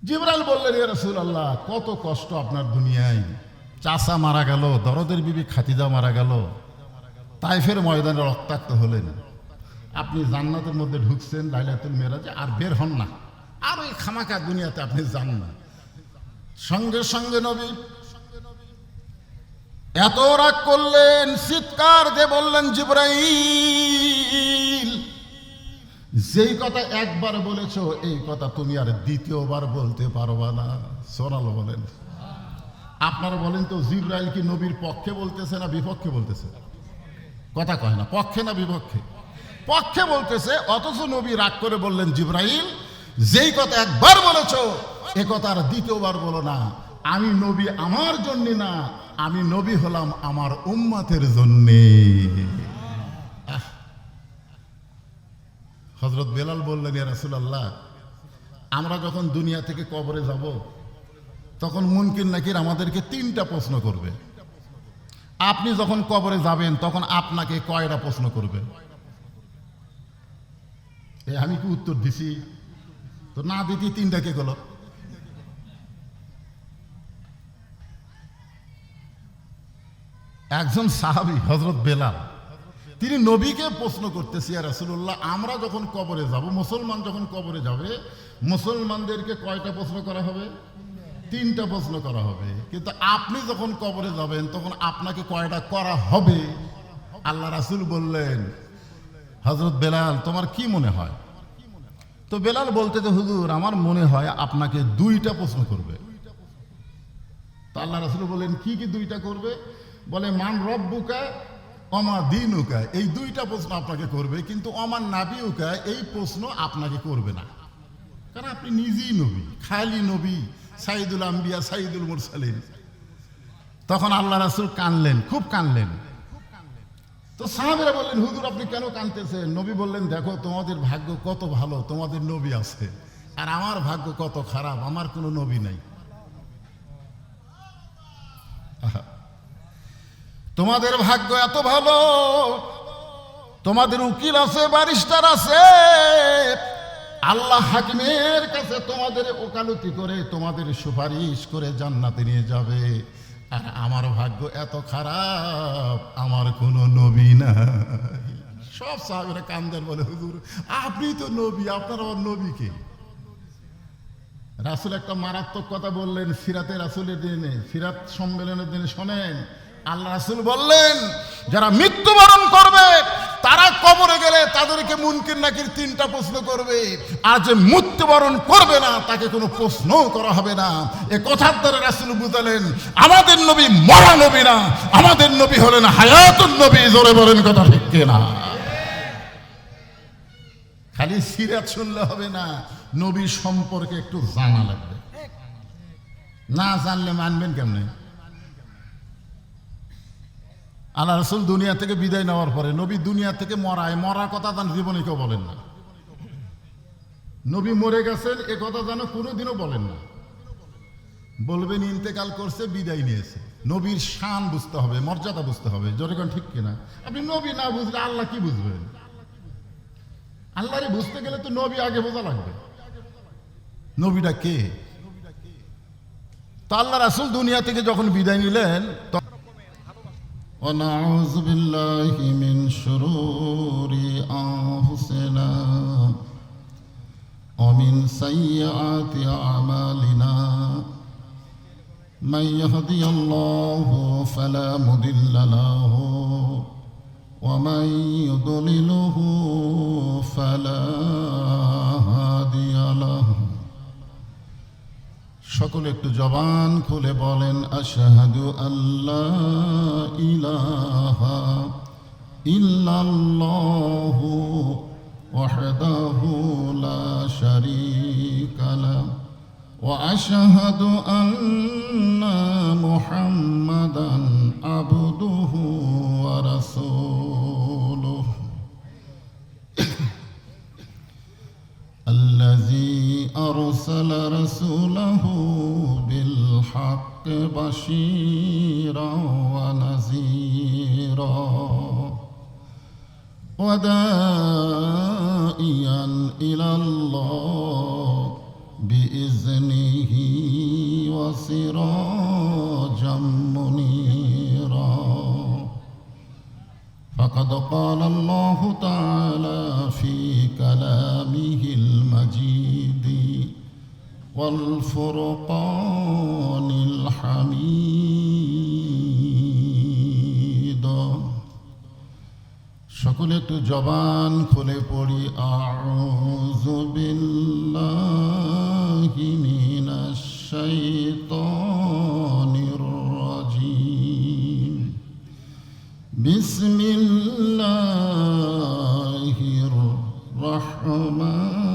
জিবরাইল বললেন, ইয়া রাসূলুল্লাহ, কত কষ্ট আপনার দুনিয়ায়। চাচা মারা গেল, দরদের বিবি খাদিজা মারা গেল, তাইফের ময়দানে রক্তাক্ত হলেন। আপনি জান্নাতের মধ্যে ঢুকছেন লাইলাতুল মেরাজে, আর বের হন না, আর ওই খামাকা দুনিয়াতে আপনি যান না। সঙ্গে সঙ্গে নবী এত রাগ করলেন, চিৎকার দিয়ে বললেন, জিবরাইল, যেই কথা একবার বলেছো এই কথা তুমি আর দ্বিতীয়বার বলতে পারবা না। সোনাল বলেন। আপনারা বলেন তো, জিবরাইল কি নবীর পক্ষে বলতেছে না বিপক্ষে বলতেছে? কথা কয় না, পক্ষে না বিপক্ষে? পক্ষে বলতেছে। অথচ নবী রাগ করে বললেন, জিবরাইল, যেই কথা একবার বলেছো এ কথা আর দ্বিতীয়বার বলো না। আমি নবী আমার জন্য না, আমি নবী হলাম আমার উম্মতের জন্যে। হযরত বেলাল বললেন, ইয়া রাসূলুল্লাহ, আমরা যখন দুনিয়া থেকে কবরে যাব তখন মুনকির নাকির আমাদেরকে 3টা প্রশ্ন করবে। আপনি যখন কবরে যাবেন তখন আপনাকে কয়টা প্রশ্ন করবে? আমি কি উত্তর দিছি? তো না দিতি 3টা কে গেল? একজন সাহাবী হযরত বেলাল, তিনি নবীকে প্রশ্ন করতেছি, ইয়া রাসূলুল্লাহ, আমরা যখন কবরে যাব, মুসলমান যখন কবরে যাবে, মুসলমানদেরকে কয়টা প্রশ্ন করা হবে? 3টা প্রশ্ন করা হবে। কিন্তু আপনি যখন কবরে যাবেন তখন আপনাকে কয়টা করা হবে? আল্লাহ রাসূল বললেন, হযরত বেলাল, তোমার কি মনে হয়? তো বেলাল বলতে, যে হুজুর, আমার মনে হয় আপনাকে 2টা প্রশ্ন করবে। তো আল্লাহ রাসূল বললেন, কি কি 2টা করবে? বলে, মান রব্বুকা অমা দীনুকা, এই 2টা প্রশ্ন আপনাকে করবে, কিন্তু অমান নাবিউকা এই প্রশ্ন আপনাকে করবে না, কারণ আপনি নিজেই নবী, খালি নবী, সাইদুল আম্বিয়া, সাইদুল মুরসালিন। তখন আল্লাহ রাসূল কানলেন, খুব কানলেন। তো সাহাবীরা বললেন, হুজুর, আপনি কেন কানতেছেন? নবী বললেন, দেখো, তোমাদের ভাগ্য কত ভালো, তোমাদের নবী আছে, আর আমার ভাগ্য কত খারাপ, আমার কোনো নবী নাই। তোমাদের ভাগ্য এত ভালো, তোমাদের উকিল আছে, ব্যারিস্টার আছে, আল্লাহ হাকিমের কাছে তোমাদের ওকালতি করে, তোমাদের সুপারিশ করে জান্নাতে নিয়ে যাবে। আর আমার ভাগ্য এত খারাপ, আমার কোনো নবী নাই। সব সাহাবীরা কান্দেন, বলে, হুজুর, আপনি তো নবী, আপনার আবার নবী কে? রাসূল একটা মারাত্মক কথা বললেন সিরাতে রাসূলের দিনে, সিরাত সম্মেলনের দিনে। শোনেন, আল্লাহ রাসূল বললেন, যারা মৃত্যুবরণ করবে তারা কবরে গেলে তাদেরকে মুনকির নাকির 3টা প্রশ্ন করবে, আর যে মৃত্যুবরণ করবে না তাকে কোনো প্রশ্ন করা হবে না। এ কথার দ্বারা রাসূল বুঝালেন, আমাদের নবী মরা নবী না, আমাদের নবী হলেন হায়াতুন নবী। জোরে বলেন কথা ঠিক কিনা? খালি সিরাত শুনলে হবে না, নবী সম্পর্কে একটু জানা লাগবে। না জানলে মানবেন কেমনে? আল্লাহ রাসূল দুনিয়া থেকে বিদায় নেওয়ার পরে নবী দুনিয়া থেকে মরার কথা তার জীবনে কেউ বলেন না। নবী মরে গেছেন এ কথা যেন কোনোদিনও বলেন না। বলবেন ইন্তেকাল করছে, বিদায় নিয়েছে। নবীর শান বুঝতে হবে, মর্যাদা বুঝতে হবে। জোরে কোন ঠিক কিনা? আপনি নবী না বুঝলে আল্লাহ কি বুঝবেন? আল্লাহরে বুঝতে গেলে তো নবী আগে বোঝা লাগবে, নবীটা কে। তো আল্লাহ রাসূল দুনিয়া থেকে যখন বিদায় নিলেন, ونعوذ بالله من شرور أنفسنا ومن سيئات أعمالنا من يهدي الله فلا مضل له ومن يضلله فلا هادي له। সকলে একটু জবান খুলে বলেন, আশহাদু আল্লা ইলাহা ইল্লাল্লাহু ওয়াহদাহু লা শারীকা লাহু ওয়া আশহাদু আন্না মুহাম্মাদান আবদুহু ওয়া রাসূলুহু الذي أرسل رسوله بالحق بشيرا ونذيرا وداعيا إلى الله سراجا منيرا فقد قال الله تعالى في كلامه المجيد والفرقان الحميد সকলে একটু জবান খুলে পড়ি আউযু বিল্লাহি মিনাশ শাইতানির রাজিম বিসমিল্লাহির রহমানির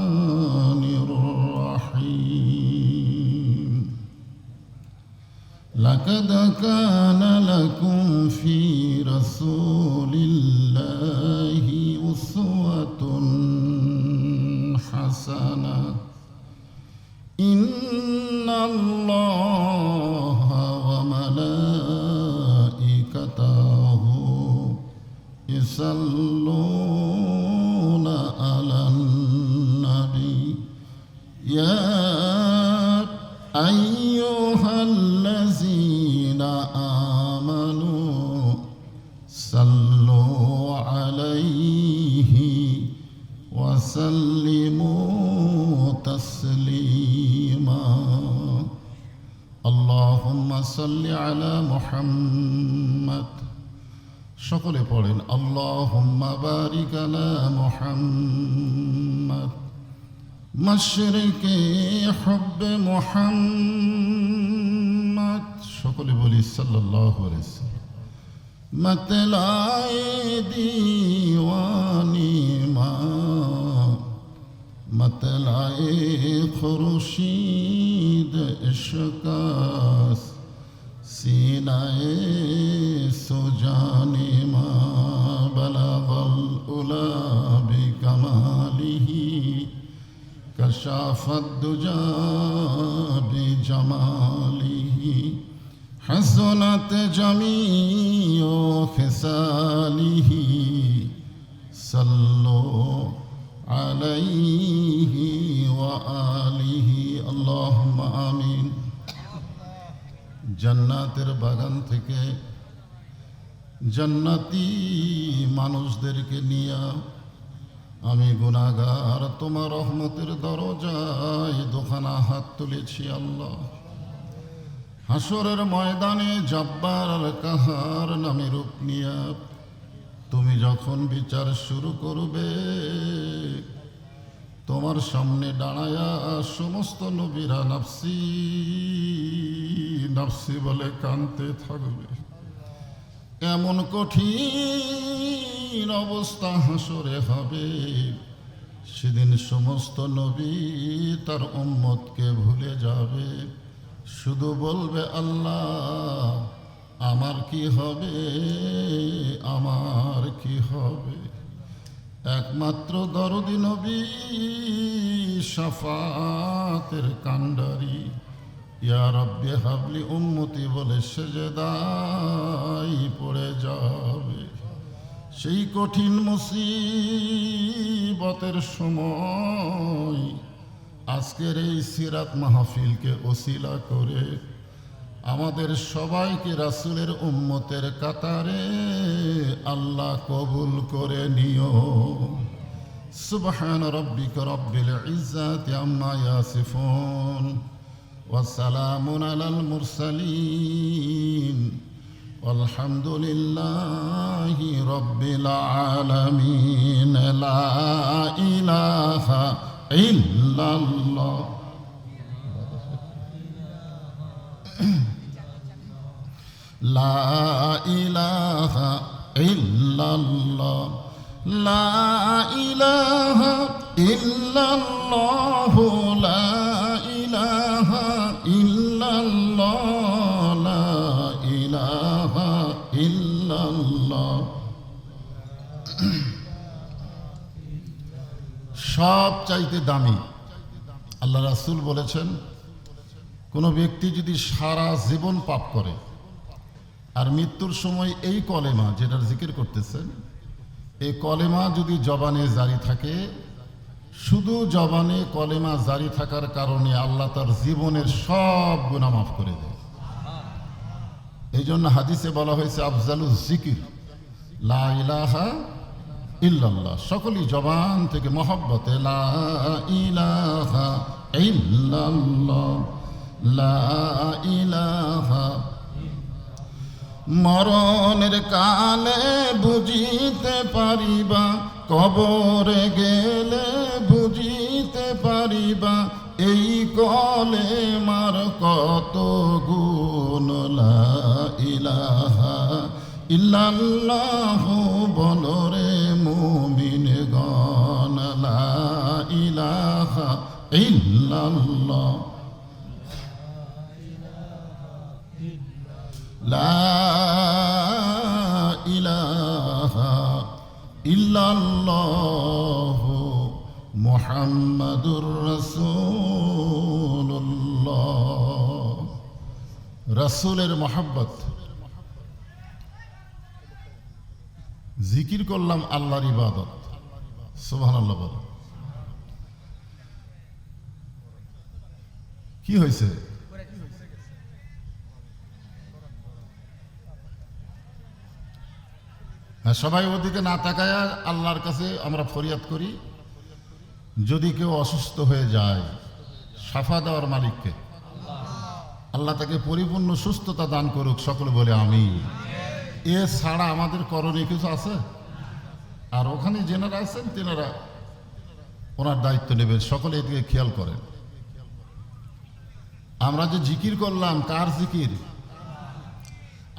রহিম লাকাদ কানা লাকুম ফি রাসূলিল্লাহি উসওয়াতুন হাসানাহ ইন্নাল্লাহা ওয়া মালাইকাতাহু ইউসাল্লুনা আলান নবী ইয়া আইয়ুহাল্লাযীনা আমানু সাল্লু আলাইহি ওয়া সাল্লিমু তাসলিমা আল্লাহুম্মা সাল্লি আলা মুহাম্মাদ সকলে পড়েন আল্লাহুম্মা বারিক আলা মুহাম্মাদ মাশরিকে হুব্বে মুহাম্মাদ সকলে বলি সাল্লাল্লাহু আলাইহি ওয়াসাল্লাম मतलाए दीवानी माँ मतलाए खुर्शीद इश्कास सीनाए सुजाने माँ बलगल उला बिकमालिही कशाफत दुजा बिजमालिही حسنت جميع خصاله صلوا عليه وآله اللهم آمين জান্নাতের বাগান থেকে জান্নাতি মানুষদেরকে নিয়ে আমি গুনাহগার তোমার রহমতের দরজায় দুখানা হাত তুলেছি আল্লাহ হাসরের ময়দানে জব্বার আর কাহার নামে রূপ নিয়া তুমি যখন বিচার শুরু করবে তোমার সামনে দাঁড়ায়া সমস্ত নবীরা নাফসি নাফসি বলে কাঁদতে থাকবে এমন কঠিন অবস্থা হাসরে হবে সেদিন সমস্ত নবী তার উম্মতকে ভুলে যাবে শুধু বলবে আল্লাহ আমার কি হবে আমার কি হবে একমাত্র দরদি নবী শাফাতের কান্ডারি ইয়া রাব্বি হাবলি উম্মতি বলে সেজদায় পড়ে যাবে সেই কঠিন মুসিবতের সময় আজকের এই সিরাত মাহফিলকে ওসিলা করে আমাদের সবাইকে রাসূলের উম্মতের কাতারে আল্লাহ কবুল করে নিও সুবহান রাব্বিকা রাব্বিল ইজ্জাতি আম্মা ইয়াসিফুন ওয়া সালামুন আলাল মুরসালিন والحمد لله رب العالمين لا إله إلا الله لا إله إلا الله لا إله إلا الله لا إله إلا الله لا إله إلا الله সব চাইতে দামি আল্লাহ রাসূল বলেছেন কোনো ব্যক্তি যদি সারা জীবন পাপ করে আর মৃত্যুর সময় এই কলেমা যেটার জিকির করতেছেন এই কলেমা যদি জবানে জারি থাকে শুধু জবানে কলেমা জারি থাকার কারণে আল্লাহ তার জীবনের সব গুনাহ মাফ করে দেয়। এই জন্য হাদিসে বলা হয়েছে আফজালুজ জিকির লা ইলাহা ইল্লাল্লাহ। সকলেই জবান থেকে মহব্বতে লা ইলাহা ইল্লাল্লাহ লা ইলাহা। মরণের কালে বুঝিতে পারিবা, কবরে গেলে বুঝিতে পারিবা, এই কলেমার কত গুণ। লা ইলাহা ইল্লাল্লাহু বলরে মুমিনগণ, লা ইলাহা ইল্লাল্লাহ লা ইলাহা ইল্লাল্লাহু মুহাম্মাদুর রাসূলুল্লাহ। রাসূলের মহব্বত। জিকির করলাম আল্লাহর ইবাদত। সুবহানাল্লাহ বলো। কি হয়েছে? হ্যাঁ, সবাই ওদিকে না তাকায়া আল্লাহর কাছে আমরা ফরিয়াদ করি। যদি কেউ অসুস্থ হয়ে যায়, শাফা দেওয়ার মালিককে, আল্লাহ তাকে পরিপূর্ণ সুস্থতা দান করুক। সকলে বলে আমিন। এ ছাড়া আমাদের করণীয় কিছু আছে? আর ওখানে যেনারা আছেন তেনারা ওনার দায়িত্ব নেবেন। সকলে এদিকে খেয়াল করেন। আমরা যে জিকির করলাম, কার জিকির?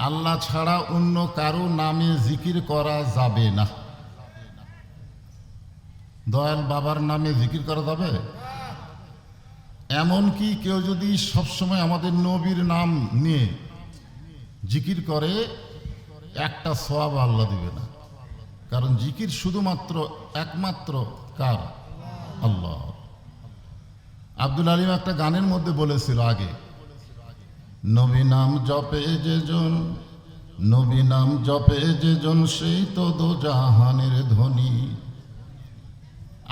আল্লাহ ছাড়া অন্য কারো নামে জিকির করা যাবে না। দয়াল বাবার নামে জিকির করা যাবে? এমনকি কেউ যদি সবসময় আমাদের নবীর নাম নিয়ে জিকির করে, একটা সওয়াব আল্লাহ দিবে না। কারণ জিকির শুধুমাত্র একমাত্র কার? আল্লাহ। আব্দুল আলিম একটা গানের মধ্যে বলেছিল আগে, নবী নাম জপে যেজন, নবী নাম জপে যেজন, সেই তো দোজাহানের ধনী।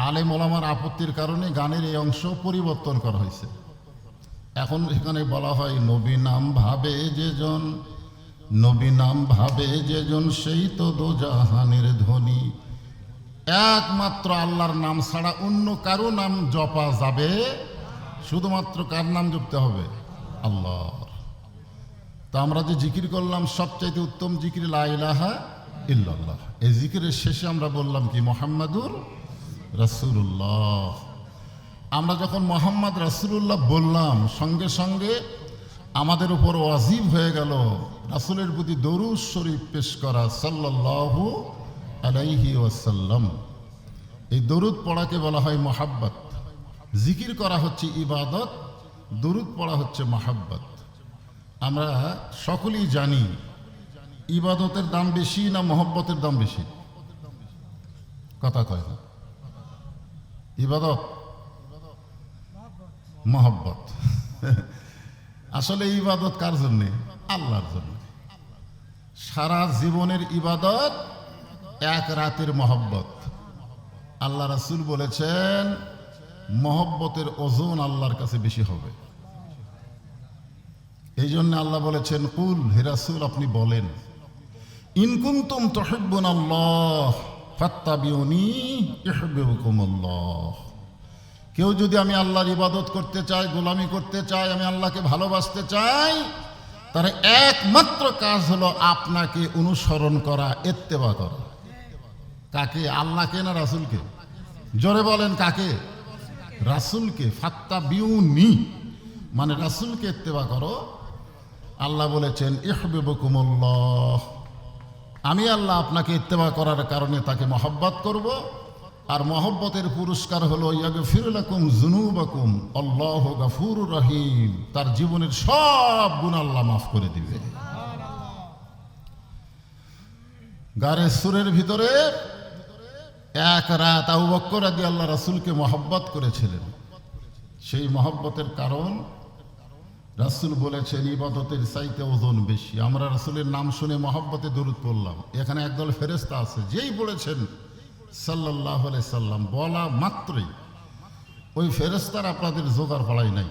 আলেম ওলামার আপত্তির কারণে গানের এই অংশ পরিবর্তন করা হয়েছে। এখন এখানে বলা হয় নবী নাম ভাবে যেজন, নবী নাম ভাবে যেজন, সেই তো দোজাহানের ধনী। একমাত্র আল্লাহর নাম ছাড়া অন্য কারো নাম জপা যাবে? শুধুমাত্র কার নাম জপতে হবে? আল্লাহ। তা আমরা যে জিকির করলাম, সবচাইতে উত্তম জিকির লা ইলাহা ইল্লাল্লাহ। এই জিকিরের শেষে আমরা বললাম কি? মুহাম্মাদুর রাসূলুল্লাহ। আমরা যখন মুহাম্মদ রাসূলুল্লাহ বললাম, সঙ্গে সঙ্গে আমাদের উপর ওয়াজিব হয়ে গেল রাসূলের প্রতি দরুদ শরীফ পেশ করা, সাল্লাল্লাহু আলাইহি ওয়াসাল্লাম। এই দরুদ পড়াকে বলা হয় মহাব্বত। জিকির করা হচ্ছে ইবাদত, দরুদ পড়া হচ্ছে মহাব্বত। আমরা সকলেই জানি ইবাদতের দাম বেশি না মহব্বতের দাম বেশি? কথা কয় না। ইবাদত, মহব্বত। আসলে ইবাদত কার জন্যে? আল্লাহর জন্য। সারা জীবনের ইবাদত এক রাতের মহব্বত। আল্লাহ রাসূল বলেছেন মহব্বতের ওজন আল্লাহর কাছে বেশি হবে। এই জন্য আল্লাহ বলেছেন, কুল, হে রাসূল আপনি বলেন, ইন কুনতুম তুহিব্বুনাল্লাহ ফাত্তাবিউনি ইউহিব্বুকুমুল্লাহ। কেউ যদি আমি আল্লাহর ইবাদত করতে চায়, গোলামি করতে চায়, আমি আল্লাহকে ভালোবাসতে চাই, তার একমাত্র কাজ হলো আপনাকে অনুসরণ করা, ইত্তেবা করা। কাকে? আল্লাহকে না রাসূলকে? জোরে বলেন কাকে? রাসূলকে। ফাত্তাবিউনি মানে রাসূলকে ইত্তেবা করো। আল্লাহ বলেছেন ইউহিব্বুকুমুল্লাহ, আমি আল্লাহ আপনাকে ইত্তেবা করার কারণে তাকে মহব্বত করব। আর মহব্বতের পুরস্কার হলো ইয়াগফির লাকুম যুনুবাকুম আল্লাহু গফুরুর রহিম। তার জীবনের সব গুনাহ আল্লাহ মাফ করে দিবে। গারে সুরের ভিতরে এক রাত আবু বকর রাদিয়াল্লাহু রাসূলকে মহব্বত করেছিলেন। সেই মহব্বতের কারণ রাসূল বলেছেন ইবাদতের চাইতে ওজন বেশি। আমরা রাসূলের নাম শুনে মহব্বতে দরুদ পড়লাম। এখানে একদল ফেরেশতা আছে, যেই বলেছেন সাল্লাল্লাহু আলাইহি সাল্লাম, বলা মাত্রই ওই ফেরেশতার আপনাদের জোগাড় পড়াই নাই।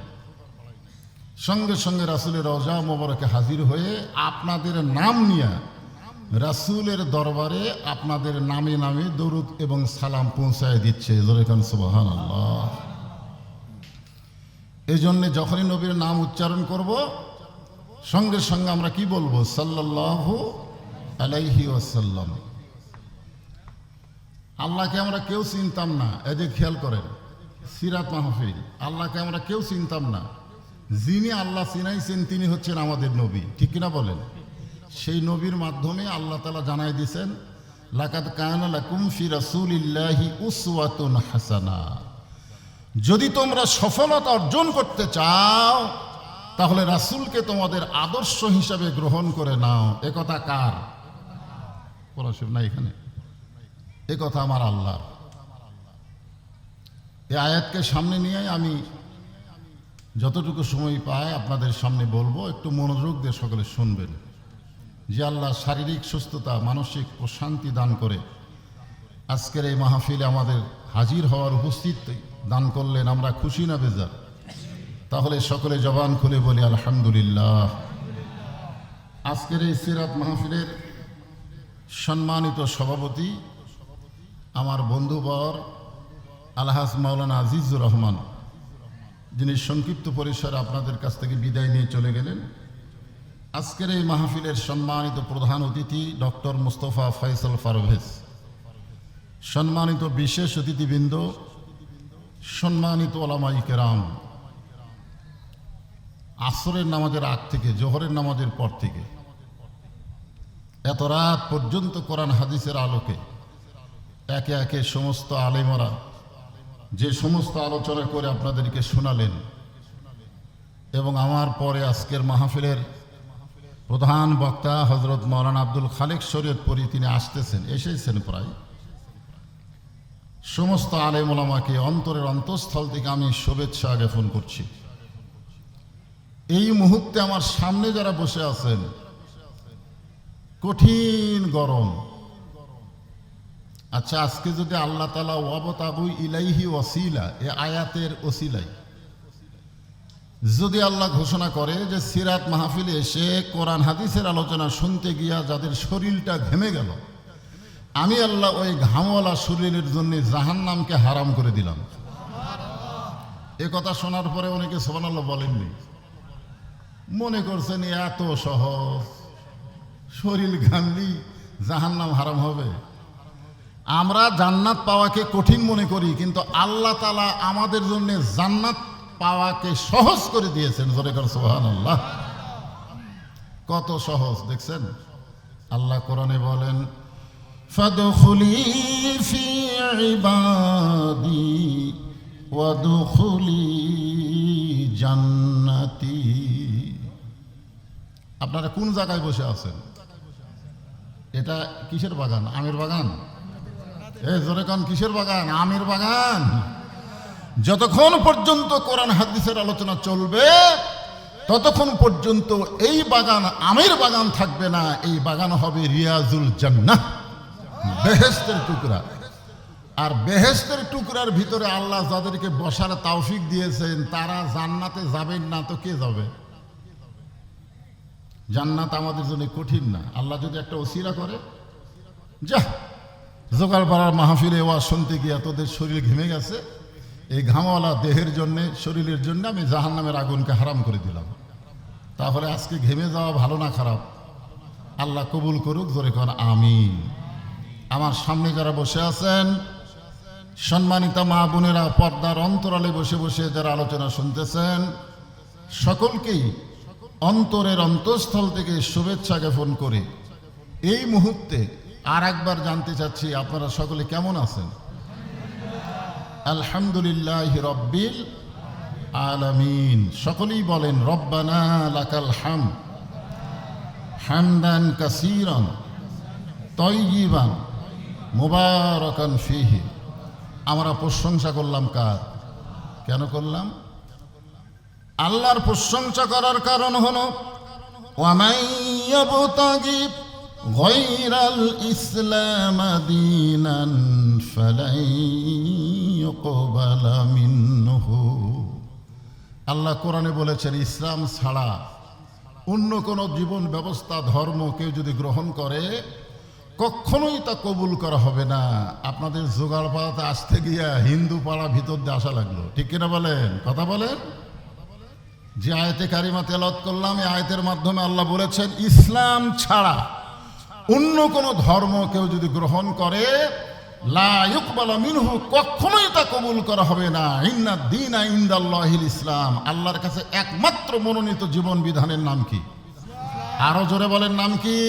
সঙ্গে সঙ্গে রাসূলের রওজা মোবারকে হাজির হয়ে আপনাদের নাম নিয়ে রাসূলের দরবারে আপনাদের নামে নামে দরুদ এবং সালাম পৌঁছায় দিচ্ছে। জোরে কান সুবহানাল্লাহ। এই জন্যে যখনই নবীর নাম উচ্চারণ করব সঙ্গে সঙ্গে আমরা কি বলবো? সাল্লাল্লাহু আলাইহি ওয়াসাল্লাম। আল্লাহকে আমরা কেউ চিনতাম না, এই যে খেয়াল করেন সিরাত মাহফিল, আল্লাহকে আমরা কেউ চিনতাম না, যিনি আল্লাহ চিনাইছেন তিনি হচ্ছেন আমাদের নবী, ঠিক কিনা বলেন? সেই নবীর মাধ্যমে আল্লাহ তাআলা জানাই দিয়েছেন, লাকাদ কানা লাকুম ফি রাসূলিল্লাহি উসওয়াতুন হাসানা। যদি তোমরা সফলতা অর্জন করতে চাও তাহলে রাসূলকে তোমাদের আদর্শ হিসাবে গ্রহণ করে নাও। একথা কার? পড়াশোনা না এখানে, একথা আমার আল্লাহ। এই আয়াতকে সামনে নিয়ে আমি যতটুকু সময় পাই আপনাদের সামনে বলবো, একটু মনোযোগ দিয়ে সকলে শুনবেন। যে আল্লাহ শারীরিক সুস্থতা, মানসিক প্রশান্তি দান করে আজকের এই মাহফিলে আমাদের হাজির হওয়ার উপস্থিত দান করলেন, আমরা খুশি না বেজার? তাহলে সকলে জবান খুলে বলি আলহামদুলিল্লাহ। আজকের এই সিরাত মাহফিলের সম্মানিত সভাপতি আমার বন্ধুবর আলহাজ মাওলানা আজিজুর রহমান, যিনি সংক্ষিপ্ত পরিসরে আপনাদের কাছ থেকে বিদায় নিয়ে চলে গেলেন। আজকের এই মাহফিলের সম্মানিত প্রধান অতিথি ডক্টর মুস্তফা ফয়সাল পারভেজ, সম্মানিত বিশেষ অতিথিবৃন্দ, সম্মানিত ওলামায়ে কেরাম, আসরের নামাজের আগ থেকে জোহরের নামাজের পর থেকে এত রাত পর্যন্ত কোরআন হাদিসের আলোকে একে একে সমস্ত আলেমরা যে সমস্ত আলোচনা করে আপনাদেরকে শোনালেন, এবং আমার পরে আজকের মাহফিলের প্রধান বক্তা হযরত মাওলানা আব্দুল খালেক শরীয়তপুরী তিনি আসতেছেন, এসেছেন প্রায়। সমস্ত আলেম ওলামাকে অন্তরের অন্তঃস্থল থেকে আমি শুভেচ্ছা জ্ঞাপন করছি। এই মুহূর্তে আমার সামনে যারা বসে আছেন, কঠিন গরম। আচ্ছা, আজকে যদি আল্লাহ তাআলা ওয়াবতাগু ইলাইহি ওয়াসিলা এ আয়াতের ওসিলাই যদি আল্লাহ ঘোষণা করে যে সিরাত মাহফিলে এসে কোরআন হাদিসের আলোচনা শুনতে গিয়া যাদের শরীরটা ঘেমে গেল, আমি আল্লাহ ওই ঘামওয়ালা শরীরের জন্য জাহান্নামকে হারাম করে দিলাম। এ কথা শোনার পরে অনেকে সুবহানাল্লাহ বলেননি, মনে করছেন এত সহজ, শরীর ঘামলি জাহান্নাম হারাম হবে। আমরা জান্নাত পাওয়াকে কঠিন মনে করি, কিন্তু আল্লাহ তাআলা আমাদের জন্য জান্নাত পাওয়াকে সহজ করে দিয়েছেন। জোরে করে সুবহানাল্লাহ। কত সহজ দেখছেন। আল্লাহ কোরআনে বলেন, ফাদখুলি ফি ইবাদি ওয়াদখুলি জান্নাতি। আপনারা কোন জায়গায় বসে আছেন? এটা কিসের বাগান? আমের বাগান? এই জোরে কান, কিসের বাগান? আমের বাগান। যতক্ষণ পর্যন্ত কোরআন হাদিসের আলোচনা চলবে ততক্ষণ পর্যন্ত এই বাগান আমের বাগান থাকবে না, এই বাগান হবে রিয়াজুল জান্নাহ, বেহেশতের টুকরা। আর বেহেশতের টুকরার ভিতরে আল্লাহ যাদেরকে বসার তৌফিক দিয়েছেন তারা জান্নাতে যাবেন না তো কে যাবে? জান্নাত আমাদের জন্য কঠিন না। আল্লাহ যদি একটা ওসিলা করে, যা জোগাড়পাড়ার মাহফিলে ওয়াজ শুনতে গিয়া তোদের শরীর ঘেমে গেছে, এই ঘামওয়ালা দেহের জন্যে, শরীরের জন্য আমি জাহান্নামের আগুনকে হারাম করে দিলাম। তাহলে আজকে ঘেমে যাওয়া ভালো না খারাপ? আল্লাহ কবুল করুক। জোরে কর আমিন। আমার সামনে যারা বসে আছেন, সম্মানিতা মা বোনেরা, পর্দার অন্তরালে বসে বসে যারা আলোচনা শুনতেছেন, সকলকেই অন্তরের অন্তঃস্থল থেকে শুভেচ্ছা জ্ঞাপন করে এই মুহূর্তে আর একবার জানতে চাচ্ছি আপনারা সকলে কেমন আছেন? আলহামদুলিল্লাহি রাব্বিল আলামিন। সকলেই বলেন রব্বানা লাকাল হামদ হামদান কাসীরান তাইয়িবান মুবারাকান ফীহি। আমরা প্রশংসা করলাম কার? কেন করলাম? আল্লাহর প্রশংসা করার কারণ হলো ওয়া মান ইয়াবতাগি গায়রাল ইসলাম দীনান ফালাই ইউকবালা মিনহু। আল্লাহ কোরআনে বলেছেন ইসলাম ছাড়া অন্য কোনো জীবন ব্যবস্থা ধর্ম কেউ যদি গ্রহণ করে কখনোই তা কবুল করা হবে না। আপনাদের জোগাড় পাড়াতে আসতে গিয়া হিন্দু পাড়া ভিতর দিয়ে আসা লাগলো, ঠিক কিনা বলেন? কথা বলেন। যে আয়াতে কারিমা তেলাওয়াত করলাম, এই আয়াতের মাধ্যমে আল্লাহ বলেছেন ইসলাম ছাড়া অন্য কোনো ধর্ম কেউ যদি গ্রহণ করে লা ইউকবালা মিনহু, কখনোই তা কবুল করা হবে না। ইন্নাদ দীনা ইনদাল্লাহিল ইসলাম, আল্লাহর কাছে একমাত্র মনোনীত জীবন বিধানের নাম কি? আরো জোরে বলেন, নাম কি?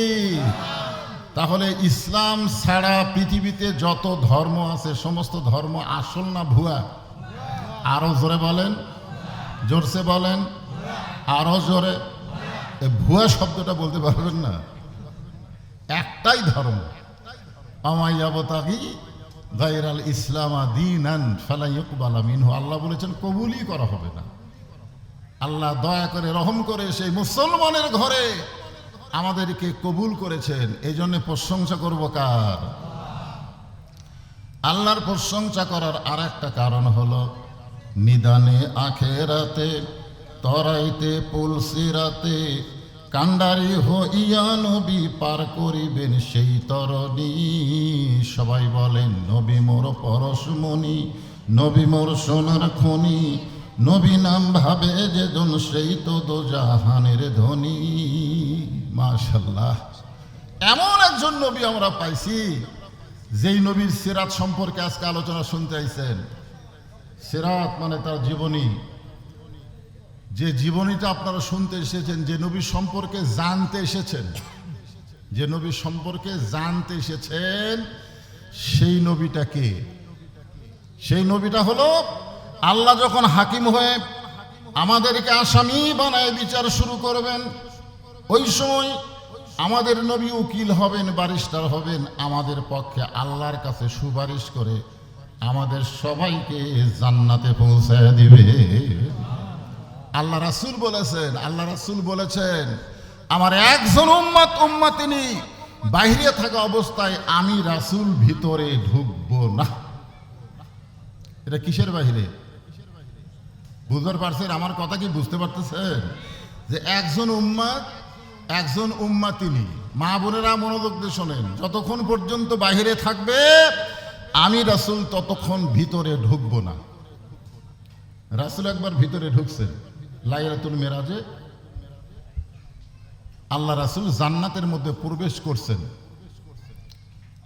তাহলে ইসলাম ছাড়া পৃথিবীতে যত ধর্ম আছে সমস্ত ধর্ম আসল না ভুয়া? আরো জোরে বলেন, জোরসে বলেন, আরো জোরে। ভুয়া শব্দটা বলতে পারবেন না। একটাই ধর্ম, আমাইয়াবতাগি গায়রাল ইসলাম দীনান ফালা ইউকবালা মিনহু। আল্লাহ বলেছেন কবুলই করা হবে না। আল্লাহ দয়া করে রহম করে সেই মুসলমানের ঘরে আমাদেরকে কবুল করেছেন। এই জন্য প্রশংসা করব কার? আল্লাহর প্রশংসা করার আর একটা কারণ হলো নিদানে আখেরাতে তরাইতে পুলসিরাতে কান্ডারি হইয়া নবী পার করিবেন সেই তরণী। সবাই বলেন নবী মোর পরশমণি, নবী মোর সোনার খনি, নবী নাম ভাবে যেজন সেই তো দোজাহানের ধনী। মাশাআল্লাহ, এমন একজন নবী আমরা পাইছি যেই নবীর সিরাত সম্পর্কে আজকে আলোচনা শুনতে আইছেন। সিরাত মানে তার জীবনী। যে জীবনীটা আপনারা শুনতে এসেছেন, যে নবী সম্পর্কে জানতে এসেছেন, যে নবী সম্পর্কে জানতে এসেছেন, সেই নবীটা কে? সেই নবীটা হলো আল্লাহ যখন হাকিম হয়ে আমাদেরকে আসামি বানায় বিচার শুরু করবেন, ওই সময় আমাদের নবী উকিল হবেন, ব্যারিস্টার হবেন, আমাদের পক্ষে আল্লাহর কাছে সুপারিশ করে আমাদের সবাইকে জান্নাতে পৌঁছায় দিবে। আল্লাহ রাসূল বলেছেন, আল্লাহ রাসূল বলেছেন আমার একজন উম্মতিনি বাইরে থাকা অবস্থায় আমি রাসূল ভিতরে ঢুকবো না। এটা কিসের বাহিরে? বুঝতে পারছেন আমার কথা? কি বুঝতে পারতেছেন যে একজন উম্মত, একজন উম্মতিনি, মা বোনেরা মনোযোগ দিয়ে শোনেন, যতক্ষণ পর্যন্ত বাহিরে থাকবে আমি রাসূল ততক্ষণ ভিতরে ঢুকবো না। রাসূল একবার ভিতরে ঢুকছেন লাইলাতুল মেরাজে। আল্লাহ রাসূল জান্নাতের মধ্যে প্রবেশ করছেন।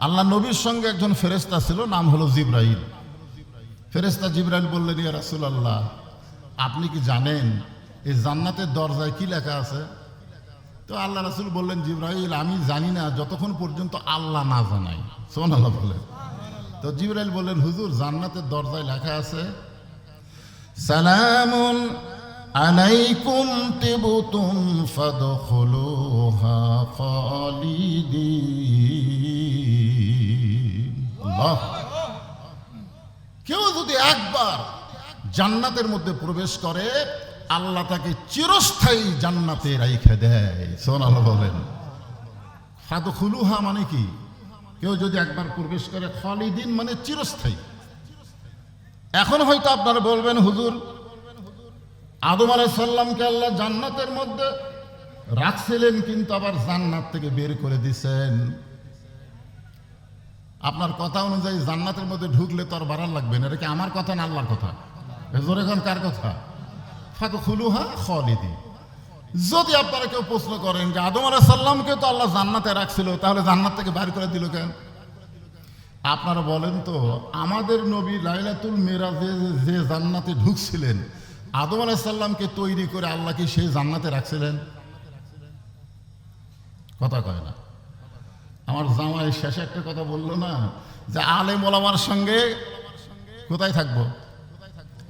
আল্লাহ নবীর সঙ্গে একজন ফেরেশতা ছিল, নাম হলো জিবরাইল। ফেরেশতা জিবরাইল বললেন ইয়া রাসূলুল্লাহ, আপনি কি জানেন এই জান্নাতের দরজায় কি লেখা আছে? তো আল্লাহ রাসূল বললেন জিবরাইল আমি জানি না যতক্ষণ পর্যন্ত আল্লাহ না জানাই। সুবহানাল্লাহ বলেন। তো জিবরাইল বললেন হুজুর জান্নাতের দরজায় লেখা আছে সালামুন আলাইকুম তিবতুম ফাদখুলুহা খালিদিন। আল্লাহ, কেউ যদি একবার জান্নাতের মধ্যে প্রবেশ করে আল্লাহ তাকে চিরস্থায়ী জান্নাতে রাইখে দেয়। সুবহানাল্লাহ বলেন। ফাদখুলুহা মানে কি? কেউ যদি একবার প্রবেশ করে, খালিদিন মানে চিরস্থায়ী। এখন হয়তো আপনারা বলবেন হুজুর আদম আলাইহিস সালামকে আল্লাহ জান্নাতের মধ্যে রাখছিলেন কিন্তু আবার জান্নাত থেকে বের করে দিয়েছেন। আপনার কথা অনুযায়ী জান্নাতের মধ্যে ঢুকলে তো আর বাড়ান লাগবে না। এটা কি আমার কথা না আল্লাহর কথা? জোরে এখন কার কথা? ফাদখুলুহা খালিদিন। যদি আপনারা কেউ প্রশ্ন করেন যে আদম আলাইহিস সালামকে তো আল্লাহ জান্নাতে রাখছিল, তাহলে জান্নাত থেকে বাইর করে দিল কেন? আপনারা বলেন তো আমাদের নবী লাইলাতুল মেরাজে যে জান্নাতে ঢুকছিলেন, আদম আলাইহিস সালামকে তৈরি করে আল্লাহ কি সেই জান্নাতে রাখছিলেন? কথা কয় না। আমার জামাই শেষে একটা কথা বললো না যে আলেম ওলামার সঙ্গে কোথায় থাকবো?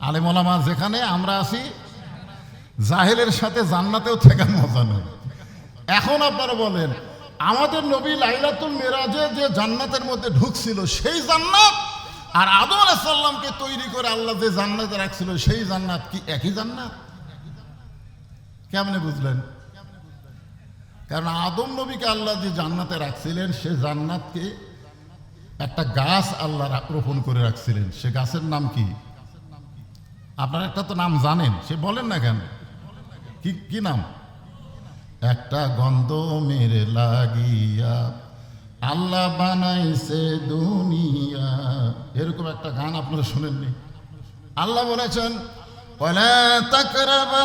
আলেম ওলামা যেখানে আমরা আছি, জাহেলের সাথে জান্নাতেও থাকার মজা নেই। এখন আপনারা বলেন আমাদের নবী লাইলাতুল মেরাজে যে জান্নাতের মধ্যে ঢুকছিল সেই জান্নাত আর আদম আলাইহিস সালামকে তৈরি করে আল্লাহ যে জান্নাতে রাখছিল সেই জান্নাত কি একই জান্নাত? কেমনে বুঝলেন? কারণ আদম নবীকে আল্লাহ যে জান্নাতে রাখছিলেন, সে জান্নাতকে একটা গাছ আল্লাহ রোপণ করে রাখছিলেন। সে গাছের নাম কি? আপনারা একটা তো নাম জানেন, সে বলেন না কেন? কি নাম? একটা গন্ধ মেরে লাগিয়া আল্লাহ বানাইছে দুনিয়া, এরকম একটা গান আপনারা শুনেননি? আল্লাহ বলেছেন ওয়ালা তাকরাবা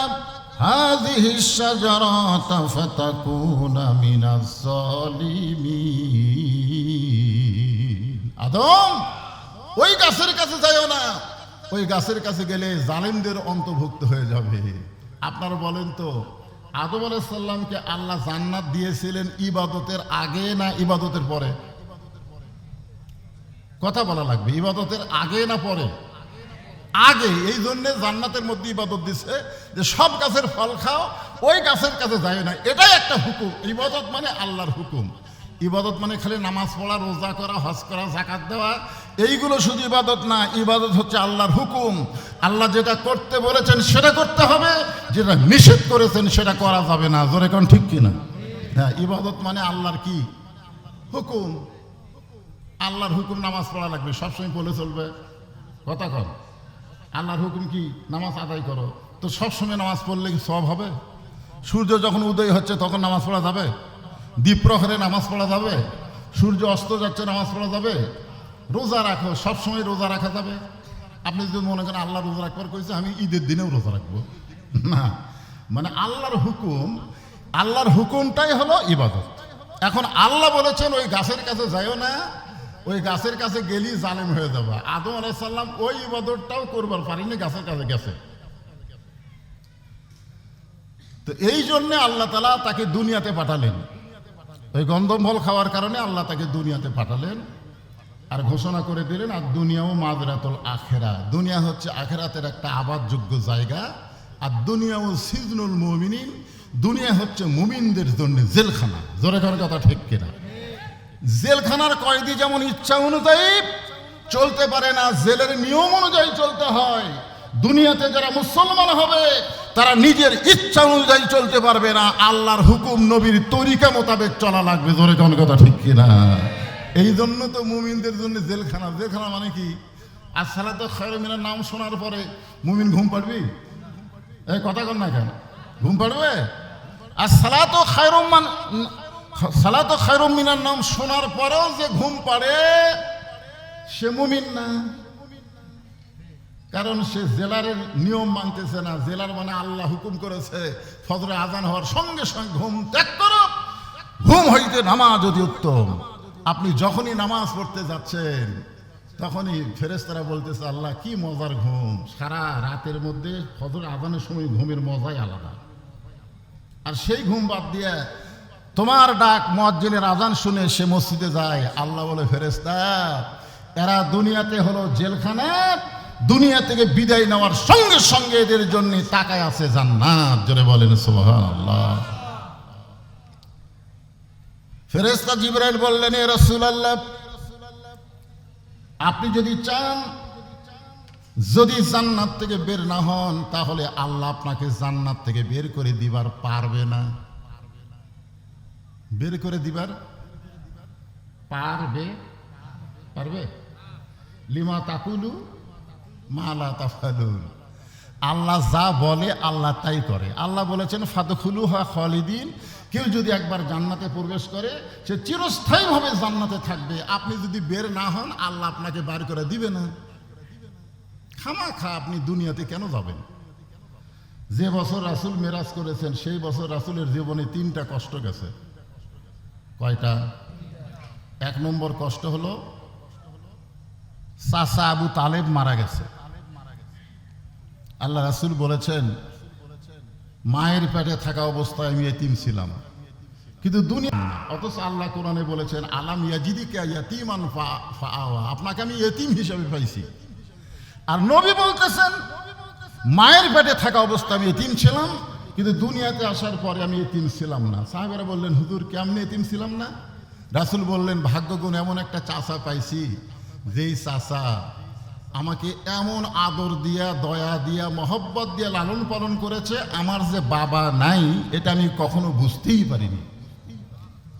হাযিহি শাজারাতা ফাতাকুনা মিনাজ জালিমিন। আদম, ওই গাছের কাছে যাইও না, ওই গাছের কাছে গেলে জালিমদের অন্তর্ভুক্ত হয়ে যাবে। আপনারা বলেন তো, আদম আলাইহিস সালামকে আল্লাহ জান্নাত দিয়েছিলেন ইবাদতের আগে না ইবাদতের পরে? কথা বলা লাগবে, ইবাদতের আগে না পরে? আগে। এই জন্য জান্নাতের মধ্যে ইবাদত দিছে যে সব গাছের ফল খাও, ওই গাছের কাছে যায় না। এটাই একটা হুকুম। ইবাদত মানে আল্লাহর হুকুম। ইবাদত মানে খালি নামাজ পড়া, রোজা করা, হজ করা, যাকাত দেওয়া, এইগুলো শুধু ইবাদত না। ইবাদত হচ্ছে আল্লাহর হুকুম। আল্লাহ যেটা করতে বলেছেন সেটা করতে হবে, যেটা নিষেধ করেছেন সেটা করা যাবে না। জোরে কোন ঠিক কিনা? হ্যাঁ, ইবাদত মানে আল্লাহর কি হুকুম। আল্লাহর হুকুম নামাজ পড়া লাগবে, সবসময় বলে চলবে। কথা কর, আল্লাহর হুকুম কি? নামাজ আদায় করো। তো সবসময় নামাজ পড়লে কি সব হবে? সূর্য যখন উদয় হচ্ছে তখন নামাজ পড়া যাবে? দ্বীপ্রহরে নামাজ পড়া যাবে? সূর্য অস্ত যাচ্ছে নামাজ পড়া যাবে? রোজা রাখো, সবসময় রোজা রাখা যাবে? আপনি যদি মনে করেন আল্লাহ রোজা রাখবার কইছে, আমি ঈদের দিনেও রোজা রাখবো, না। মানে আল্লাহর হুকুম, আল্লাহর হুকুমটাই হলো ইবাদত। এখন আল্লাহ বলেছেন ওই গাছের কাছে যাইও না, ওই গাছের কাছে গেলি জালেম হয়ে যাবে। আদম আলাইহিস সালাম ওই ইবাদতটাও করবার পারেনি, গাছের কাছে গেছে। তো এই জন্যে আল্লাহ তাআলা তাকে দুনিয়াতে পাঠালেন। ওই গন্ধম ফল খাওয়ার কারণে আল্লাহ তাকে দুনিয়াতে পাঠালেন, আর ঘোষণা করে দিলেন আর দুনিয়াও মাযরাতুল আখিরা। দুনিয়া হচ্ছে আখিরাতের একটা আবাদযোগ্য জায়গা, আর দুনিয়াও সিজনুল মুমিনিন। দুনিয়া হচ্ছে মুমিনদের জন্য জেলখানা। জোরে করে কথা ঠিক কিনা? জেলখানার কয়েদি যেমন ইচ্ছা অনুযায়ী চলতে পারে না, জেলের নিয়ম অনুযায়ী চলতে হয়। দুনিয়াতে যারা মুসলমান হবে তারা নিজের ইচ্ছা অনুযায়ী চলতে পারবে না, আল্লাহর হুকুম নবীর তরিকা মোতাবেক চলা লাগবে। জোরে কোন কথা ঠিক কিনা? এই জন্য তো মুমিনদের জন্য জেলখানা। জেলখানা মানে কি? আসসালাতু খায়রুম মিনান নাম শোনার পরে মুমিন ঘুম পাড়বি? এই কথা কর না কেন? ঘুম পাড়বে? আসসালাতু খায়রুম সালাতু খায়রুম মিনান নাম শোনার পরেও যে ঘুম পাড়ে সে মুমিন না, কারণ সে জেলারের নিয়ম মানতেছে না। জেলার মানে আল্লাহ হুকুম করেছে ফজরে আজান হওয়ার সঙ্গে সঙ্গে ঘুম ত্যাগ করো, ঘুম হইতে নামাজ অতি উত্তম। আপনি যখনই নামাজ পড়তে যাচ্ছেন তখনই ফেরেশতারা বলতেছে আল্লাহ কি মজার ঘুম। সারা রাতের মধ্যে ফজর আজানের সময় ঘুমের মজাই আলাদা। আর সেই ঘুম বাদ দিয়ে তোমার ডাক মুয়াজ্জিনের আজান শুনে সে মসজিদে যায়। আল্লাহ বলে ফেরেশতা এরা দুনিয়াতে হলো জেলখানা, দুনিয়া থেকে বিদায় নেওয়ার সঙ্গে সঙ্গে এদের জন্য তাকায় আছে জান্নাত। জোরে বলেন সুবহানাল্লাহ। ফেরেশতা জিবরাইল বললেন এ রাসূলুল্লাহ, আপনি যদি চান যদি জান্নাত থেকে বের না হন তাহলে আল্লাহ আপনাকে জান্নাত থেকে বের করে দিবার পারবে না। বের করে দিবার পারবে? পারবে? লিমা তাকুলু মা লা তাফআলুন। আল্লাহ যা বলে আল্লাহ তাই করে। আল্লাহ বলেছেন ফাদখুলুহা খালিদিন, কেউ যদি একবার জান্নাতে প্রবেশ করে সে চিরস্থায়ীভাবে জান্নাতে থাকবে। আপনি যদি বের না হন আল্লাহ আপনাকে বার করে দিবে না। খামাখা আপনি দুনিয়াতে কেন যাবেন? যে বছর রাসূল মেরাজ করেছেন সেই বছর রাসূলের জীবনে 3টা কষ্ট গেছে। কয়টা? 1 নম্বর কষ্ট হলো চাচা আবু তালেব মারা গেছে। আল্লাহ রাসূল বলেছেন মায়ের পেটে থাকা অবস্থায় আমি এতিম ছিলাম, কিন্তু দুনিয়া। অথচ আল্লাহ কোরআনে বলেছেন আলাম ইয়াজিদিকা ইয়াতীমান ফাআওয়া, আপনাকে আমি এতিম হিসেবে পাইছি। আর নবী বলতেছেন মায়ের পেটে থাকা অবস্থায় আমি এতিম ছিলাম, কিন্তু দুনিয়াতে আসার পরে আমি এতিম ছিলাম না। সাহাবারা বললেন হুজুর কেমনে এতিম ছিলাম না? রাসূল বললেন ভাগ্যগুণ এমন একটা চাচা পাইছি যেই চাচা আমাকে এমন আদর দিয়া দয়া দিয়া মহব্বত দিয়া লালন পালন করেছে, আমার যে বাবা নাই এটা আমি কখনো বুঝতেই পারিনি।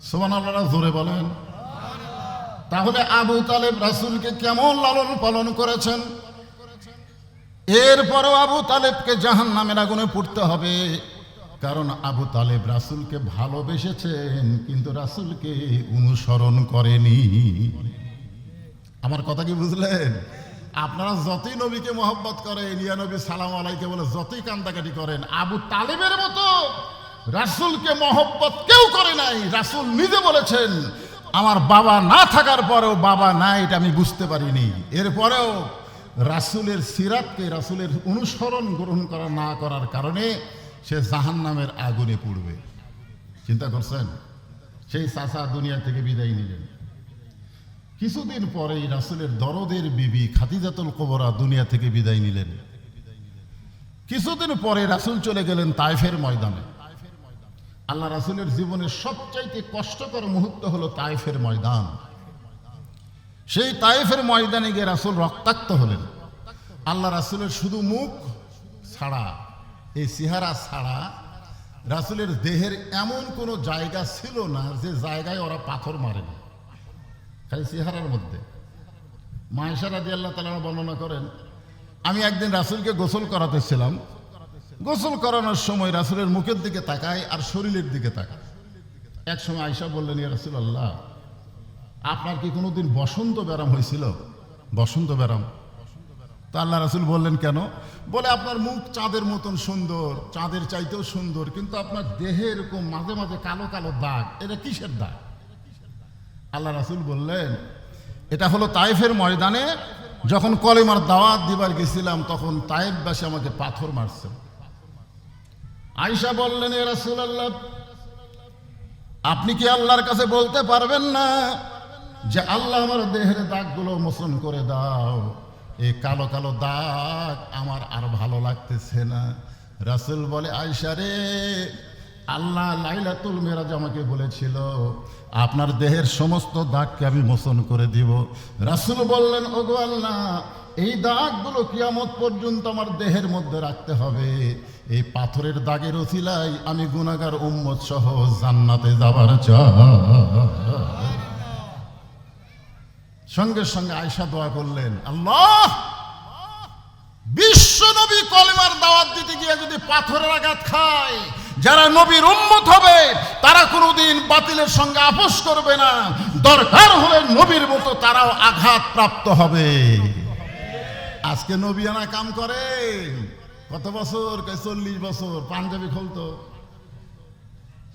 সুবহানাল্লাহ, জোরে বলেন। তাহলে আবু তালেব রাসূলকে কেমন লালন পালন করেছেন, এরপরও আবু তালেবকে জাহান্নামের আগুনে পুড়তে হবে। কারণ আবু তালেব রাসূলকে ভালোবেসেছেন কিন্তু রাসূলকে অনুসরণ করেনি। আমার কথা কি বুঝলেন? আপনারা যতই নবীকে মহব্বত করেন, ইয়া নবী সালাম আলাইকে বলে যতই কান্দাকাটি করেন, আবু তালেবের মতো রাসূলকে মহব্বত কেউ করে নাই। রাসূল নিজে বলেছেন, আমার বাবা না থাকার পরেও বাবা নাই এটা আমি বুঝতে পারিনি। এরপরেও রাসূলের সিরাতকে, রাসূলের অনুসরণ গ্রহণ করা না করার কারণে সে জাহান্নামের আগুনে পুড়বে। চিন্তা করছেন? সেই চাচা দুনিয়া থেকে বিদায় নিলেন। কিছুদিন পরেই রাসূলের দরদের বিবি খাদিজাতুল কুবরা দুনিয়া থেকে বিদায় নিলেন। কিছুদিন পরে রাসূল চলে গেলেন তায়েফের ময়দানে। আল্লাহ রাসূলের জীবনের সবচাইতে কষ্টকর মুহূর্ত হলো তায়েফের ময়দান। সেই তায়েফের ময়দানে গিয়ে রাসূল রক্তাক্ত হলেন। আল্লাহ রাসূলের শুধু মুখ ছাড়া, এই চেহারা ছাড়া রাসূলের দেহের এমন কোনো জায়গা ছিল না যে জায়গায় ওরা পাথর মারেনি, খালি চেহারার মধ্যে। মা আয়েশা রাদিয়াল্লাহু তাআলা বর্ণনা করেন, আমি একদিন রাসূলকে গোসল করাতেছিলাম। গোসল করানোর সময় রাসূলের মুখের দিকে তাকায় আর শরীরের দিকে তাকায়। এক সময় আয়েশা বললেন, ইয়া রাসূলুল্লাহ, আপনার কি কোনোদিন বসন্ত ব্যারাম হয়েছিল? বসন্ত ব্যারাম? তো আল্লাহ রাসূল বললেন, কেন? বলে, আপনার মুখ চাঁদের মতন সুন্দর, চাঁদের চাইতেও সুন্দর, কিন্তু আপনার দেহে এরকম মাঝে মাঝে কালো কালো দাগ, এটা কিসের দাগ? আল্লাহ রাসূল বললেন, এটা হলো তায়েফের ময়দানে যখন কলেমার দাওয়াত দিবার গেছিলাম তখন তায়েফবাসী আমাকে পাথর মারছে। আয়েশা বললেন, ইয়া রাসূলুল্লাহ, আপনি কি আল্লাহর কাছে বলতে পারবেন না যে আল্লাহ আমার দেহের দাগগুলো মোচন করে দাও, এই কালো কালো দাগ আমার আর ভালো লাগতেছে না। রাসূল বলে, আয়েশা রে, আল্লাহ লাইলাতুল মেরাজ আমাকে বলেছিল আপনার দেহের সমস্ত দাগকে আমি মোচন করে দিব। রাসূল বললেন, ওগো আল্লাহ, এই দাগগুলো কিয়ামত পর্যন্ত আমার দেহের মধ্যে রাখতে হবে। এই পাথরের দাগের ওসিলায় আমি গুনাহগার উম্মত সহ জান্নাতে যাবার চাই। সঙ্গে সঙ্গে আয়েশা দোয়া করলেন, আল্লাহ, বিশ্ব নবী কলেমার দাওয়াত দিতে গিয়ে যদি পাথরের আঘাত খায়, যারা নবীর উম্মত হবে তারা কোনোদিন বাতিলের সঙ্গে আপোষ করবে না, দরকার হলে নবীর মতো তারাও আঘাত প্রাপ্ত হবে। আজকে নবিয়ানা কাম করে কত বছর? 40 বছর। পাঞ্জাবি খুলতো,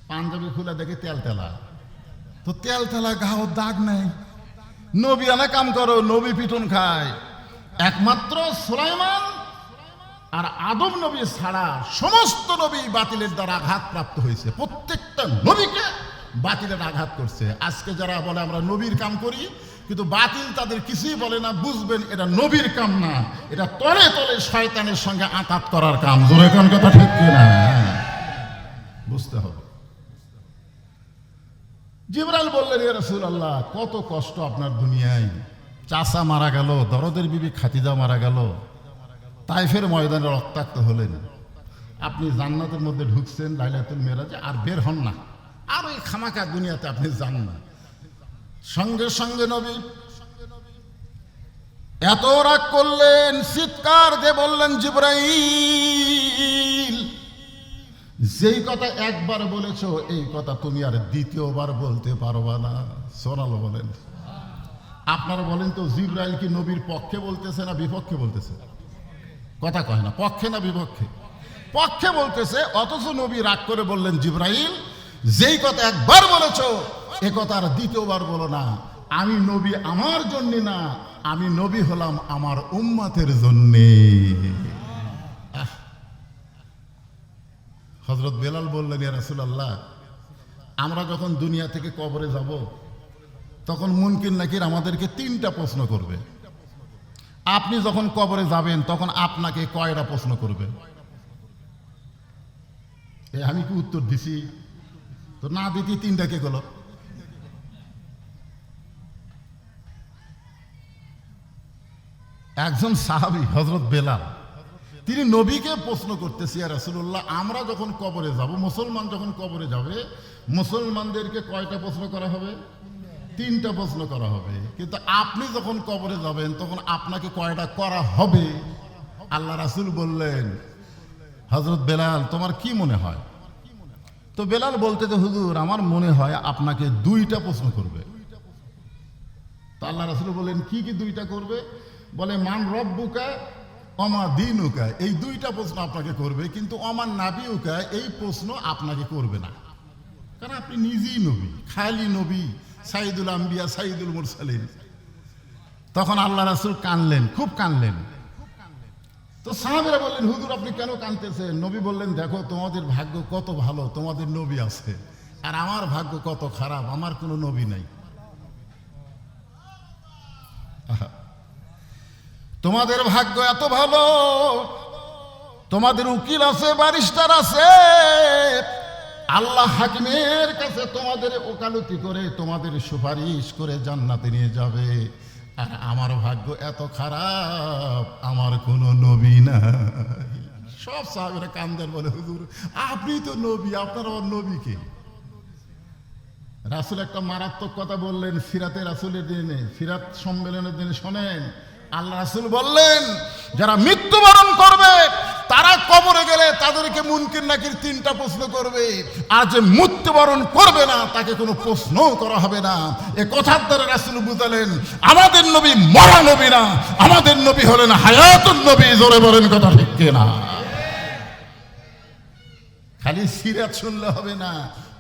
পাঞ্জাবি খুলে দেখে তেল তেলা, তো তেল তেলা গাও দাগ নাই। নবিয়ানা কাম করো, নবী পিটন খায়। একমাত্র সুলাইমান আর আদম নবী ছাড়া সমস্ত নবী বাতিলের দ্বারা আঘাত প্রাপ্ত হয়েছে। প্রত্যেকটা নবীকে বাতিলের আঘাত করছে। আজকে যারা বলে আমরা নবীর কাম করি, কিন্তু বাতিল তাদের কিছুই বলে না, বুঝবেন এটা নবীর কাম না, এটা তলে তলে শয়তানের সঙ্গে আঘাত করার কাম। জোরে কোন কথা ঠিক কিনা? বুঝতে হবে। জিবরাইল বললেন, ইয়া রাসূলুল্লাহ, কত কষ্ট আপনার দুনিয়ায়। চাচা মারা গেল, দরদের বিবি খাদিজা মারা গেল, তায়েফের ময়দানে রক্তাক্ত হলেন, আপনি জান্নাতের মধ্যে ঢুকছেন লাইলাতুল মেরাজে, আর বের হন না, আর ওই খামাকা দুনিয়াতে আপনি যান না। সঙ্গে সঙ্গে নবী এত রাগ করলেন, চিৎকার দিয়ে বললেন, জিবরাইল, যেই কথা একবার বলেছো এই কথা তুমি আর দ্বিতীয়বার বলতে পারবা না। সোনালো বলেন, আপনারা বলেন তো, জিবরাইল কি নবীর পক্ষে বলতেছে না বিপক্ষে বলতেছে? কথা কয় না, পক্ষে না বিপক্ষে? পক্ষে বলতেছে। অথচ নবী রাগ করে বললেন, জিবরাইল, যেই কথা একবার বলেছো এ কথা আর দ্বিতীয়বার বলো না। আমি নবী আমার জন্য না, আমি নবী হলাম আমার উম্মতের জন্যে। হযরত বেলাল বললেন, ইয়া রাসূলুল্লাহ, আমরা যখন দুনিয়া থেকে কবরে যাব তখন মুনকির নাকির আমাদেরকে 3টা প্রশ্ন করবে। আপনি যখন কবরে যাবেন তখন আপনাকে কয়টা প্রশ্ন করবে? আমি কি উত্তর দিছি? তো না দিতে 3টা কে গেল? একজন সাহাবী হযরত বেলাল, তিনি নবীকে প্রশ্ন করতেছি, ইয়া রাসূলুল্লাহ, আমরা যখন কবরে যাব, মুসলমান যখন কবরে যাবে, মুসলমানদেরকে কয়টা প্রশ্ন করা হবে? 3টা প্রশ্ন করা হবে। কিন্তু আপনি যখন কবরে যাবেন তখন আপনাকে কয়টা করা হবে? আল্লাহ রাসূল বললেন, হযরত বেলাল, তোমার কি মনে হয়? তো বেলাল বলতে, যে হুজুর, আমার মনে হয় আপনাকে 2টা প্রশ্ন করবে। তো আল্লাহ রাসূল বললেন, কি কি 2টা করবে? বলে, মান রব্বুকা অমা দীনুকা, এই 2টা প্রশ্ন আপনাকে করবে, কিন্তু অমান নাবিউকা, এই প্রশ্ন আপনাকে করবে না, কারণ আপনি নিজেই নবী, খালি নবী, সাইদুল আম্বিয়া, সাইদুল মুরসালিন। তখন আল্লাহ রাসূল কানলেন, খুব কানলেন। তো সাহাবীরা বললেন, হুজুর, আপনি কেন কানতেছেন? নবী বললেন, দেখো, তোমাদের ভাগ্য কত ভালো, তোমাদের নবী আছে, আর আমার ভাগ্য কত খারাপ, আমার কোনো নবী নাই। তোমাদের ভাগ্য এত ভালো, তোমাদের উকিল আছে, ব্যারিস্টার আছে, আল্লাহ হাকিমের কাছে তোমাদের ওকালতি করে, তোমাদের সুপারিশ করে জান্নাতে নিয়ে যাবে। আর আমার ভাগ্য এত খারাপ, আমার কোনো নবী নাই। সব সাহাবীরা কান্দেন, বলে, হুজুর, আপনি তো নবী, আপনার আবার নবী কে? রাসূল একটা মারাত্মক কথা বললেন সিরাতে রাসূলের দিনে, সিরাত সম্মেলনের দিনে। শোনেন, আল্লাহ রাসূল বললেন, যারা মৃত্যুবরণ করবে তারা কবরে গেলে তাদেরকে মুনকির নাকির 3টা প্রশ্ন করবে, আর যে মৃত্যুবরণ করবে না তাকে কোনো প্রশ্নও করা হবে না। এ কথার দ্বারা রাসূল বুঝালেন, আমাদের নবী মরা নবী না, আমাদের নবী হলেন হায়াতুন নবী। জোরে বলেন কথা ঠিক কিনা? খালি সিরাত শুনলে হবে না,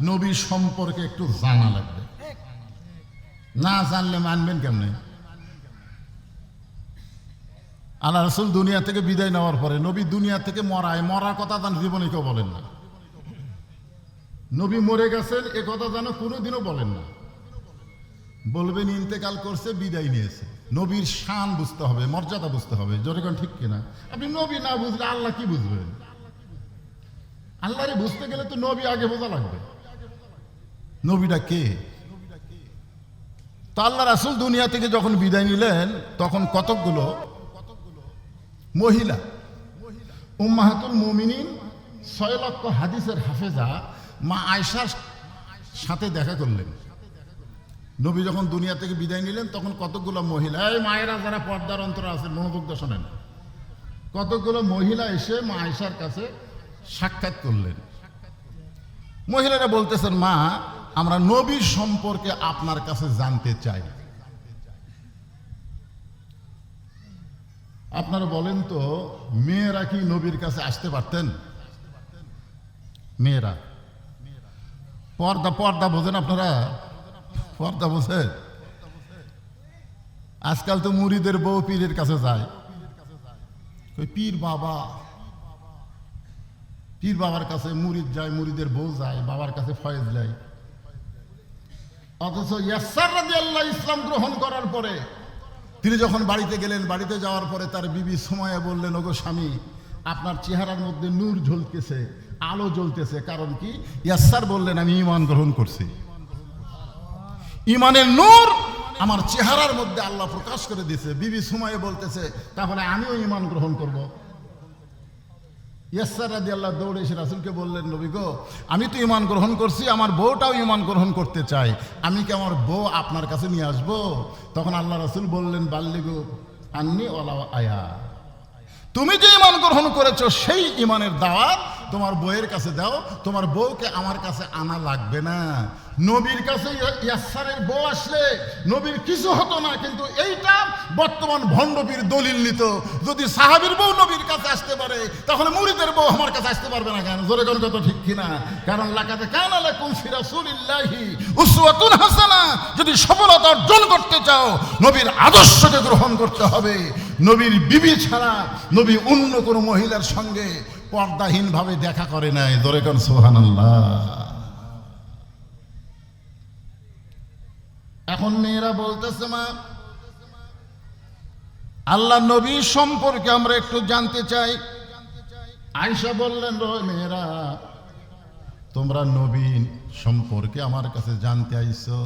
নবী সম্পর্কে একটু জানা লাগবে। না জানলে মানবেন কেমনে? আল্লাহ রাসূল দুনিয়া থেকে বিদায় নেওয়ার পরে নবী দুনিয়া থেকে মরার কথা তার জীবনে কেউ বলেন না। নবী মরে গেছেন এ কথা যেন কোনোদিনও বলেন না, বলবেন ইন্তেকাল করছে, বিদায় নিয়েছে। নবীর শান বুঝতে হবে, মর্যাদা বুঝতে হবে। জোরে কোন ঠিক কিনা? আপনি নবী না বুঝলে আল্লাহ কি বুঝবেন? আল্লাহরে বুঝতে গেলে তো নবী আগে বোঝা লাগবে, নবীটা কে। তো আল্লাহ রাসূল দুনিয়া থেকে যখন বিদায় নিলেন তখন কতকগুলো মহিলা, উম্মাহাতুল মুমিনিন, 6 লক্ষ হাদিসের হাফেজা মা আয়েশার সাথে দেখা করলেন। নবী যখন দুনিয়া থেকে বিদায় নিলেন তখন কতগুলো মহিলা, এই মায়েরা যারা পর্দার অন্তরে আছেন মনোযোগ দিয়ে শোনেন, কতগুলো মহিলা এসে মা আয়েশার কাছে সাক্ষাৎ করলেন। মহিলারা বলতেছেন, মা, আমরা নবীর সম্পর্কে আপনার কাছে জানতে চাই। আপনারা বলেন তো, মেয়েরা কি নবীর কাছে আসতে পারতেন? মেয়েরা পর্দা বোঝেন? আপনারা পর্দা বোঝেন? আজকাল তো মুরিদের বউ পীরের কাছে যায়, ওই পীর বাবার কাছে মুরিদ যায়, মুরিদের বউ যায়, বাবার কাছে ফয়েজ যায়। অথচ ইয়াসার রাদিয়াল্লাহু ইসলাম গ্রহণ করার পরে তিনি যখন বাড়িতে গেলেন, বাড়িতে যাওয়ার পরে তার বিবি সুমাইয়া বললেন, ওগো স্বামী, আপনার চেহারার মধ্যে নূর ঝলতেছে, আলো জ্বলতেছে, কারণ কি? ইয়াসার বললেন, আমি ঈমান গ্রহণ করছি, ঈমানের নূর আমার চেহারার মধ্যে আল্লাহ প্রকাশ করে দিয়েছে। বিবি সুমাইয়া বলতেছে, তাহলে আমিও ঈমান গ্রহণ করব। ইয়াসার রাদিয়াল্লাহু দৌড়ে এসে রাসূলকে বললেন, নবী গো, আমি তো ঈমান গ্রহণ করছি, আমার বউটাও ঈমান গ্রহণ করতে চাই, আমি কি আমার বউ আপনার কাছে নিয়ে আসবো? তখন আল্লাহ রাসূল বললেন, বাল্লিগু আন্নি ওয়ালাউ আয়া, তুমি যে ঈমান গ্রহণ করেছো সেই ঈমানের দাওয়াত তোমার বউয়ের কাছে দাও, তোমার বউকে আমার কাছে আনা লাগবে না। নবীর কাছে ইয়াসারের বউ আসলে নবীর কিছু হতো না, কিন্তু এইটা বর্তমান ভণ্ডপীর দলিল নিত, যদি সাহাবীর বউ নবীর কাছে আসতে পারে তাহলে মুরিদের বউ আমার কাছে আসতে পারবে না কেন? জোরে কোন কথা ঠিক কিনা? কারণ লাকাদ কানা লাকুম ফি রাসূলিল্লাহি উসওয়াতুন হাসানা, যদি সফলতা অর্জন করতে চাও নবীর আদর্শকে গ্রহণ করতে হবে। নবীর বিবি ছাড়া নবী অন্য কোনো মহিলার সঙ্গে পর্দাহীন ভাবে দেখা করে নাই। জোরে কোন সুবহানাল্লাহ। এখন মেয়েরা বলতেছে, মা, আল্লাহ নবী সম্পর্কে আমরা একটু জানতে চাই। আয়েশা বললেন, মেয়েরা, তোমরা নবী সম্পর্কে আমার কাছে জানতে আইছো,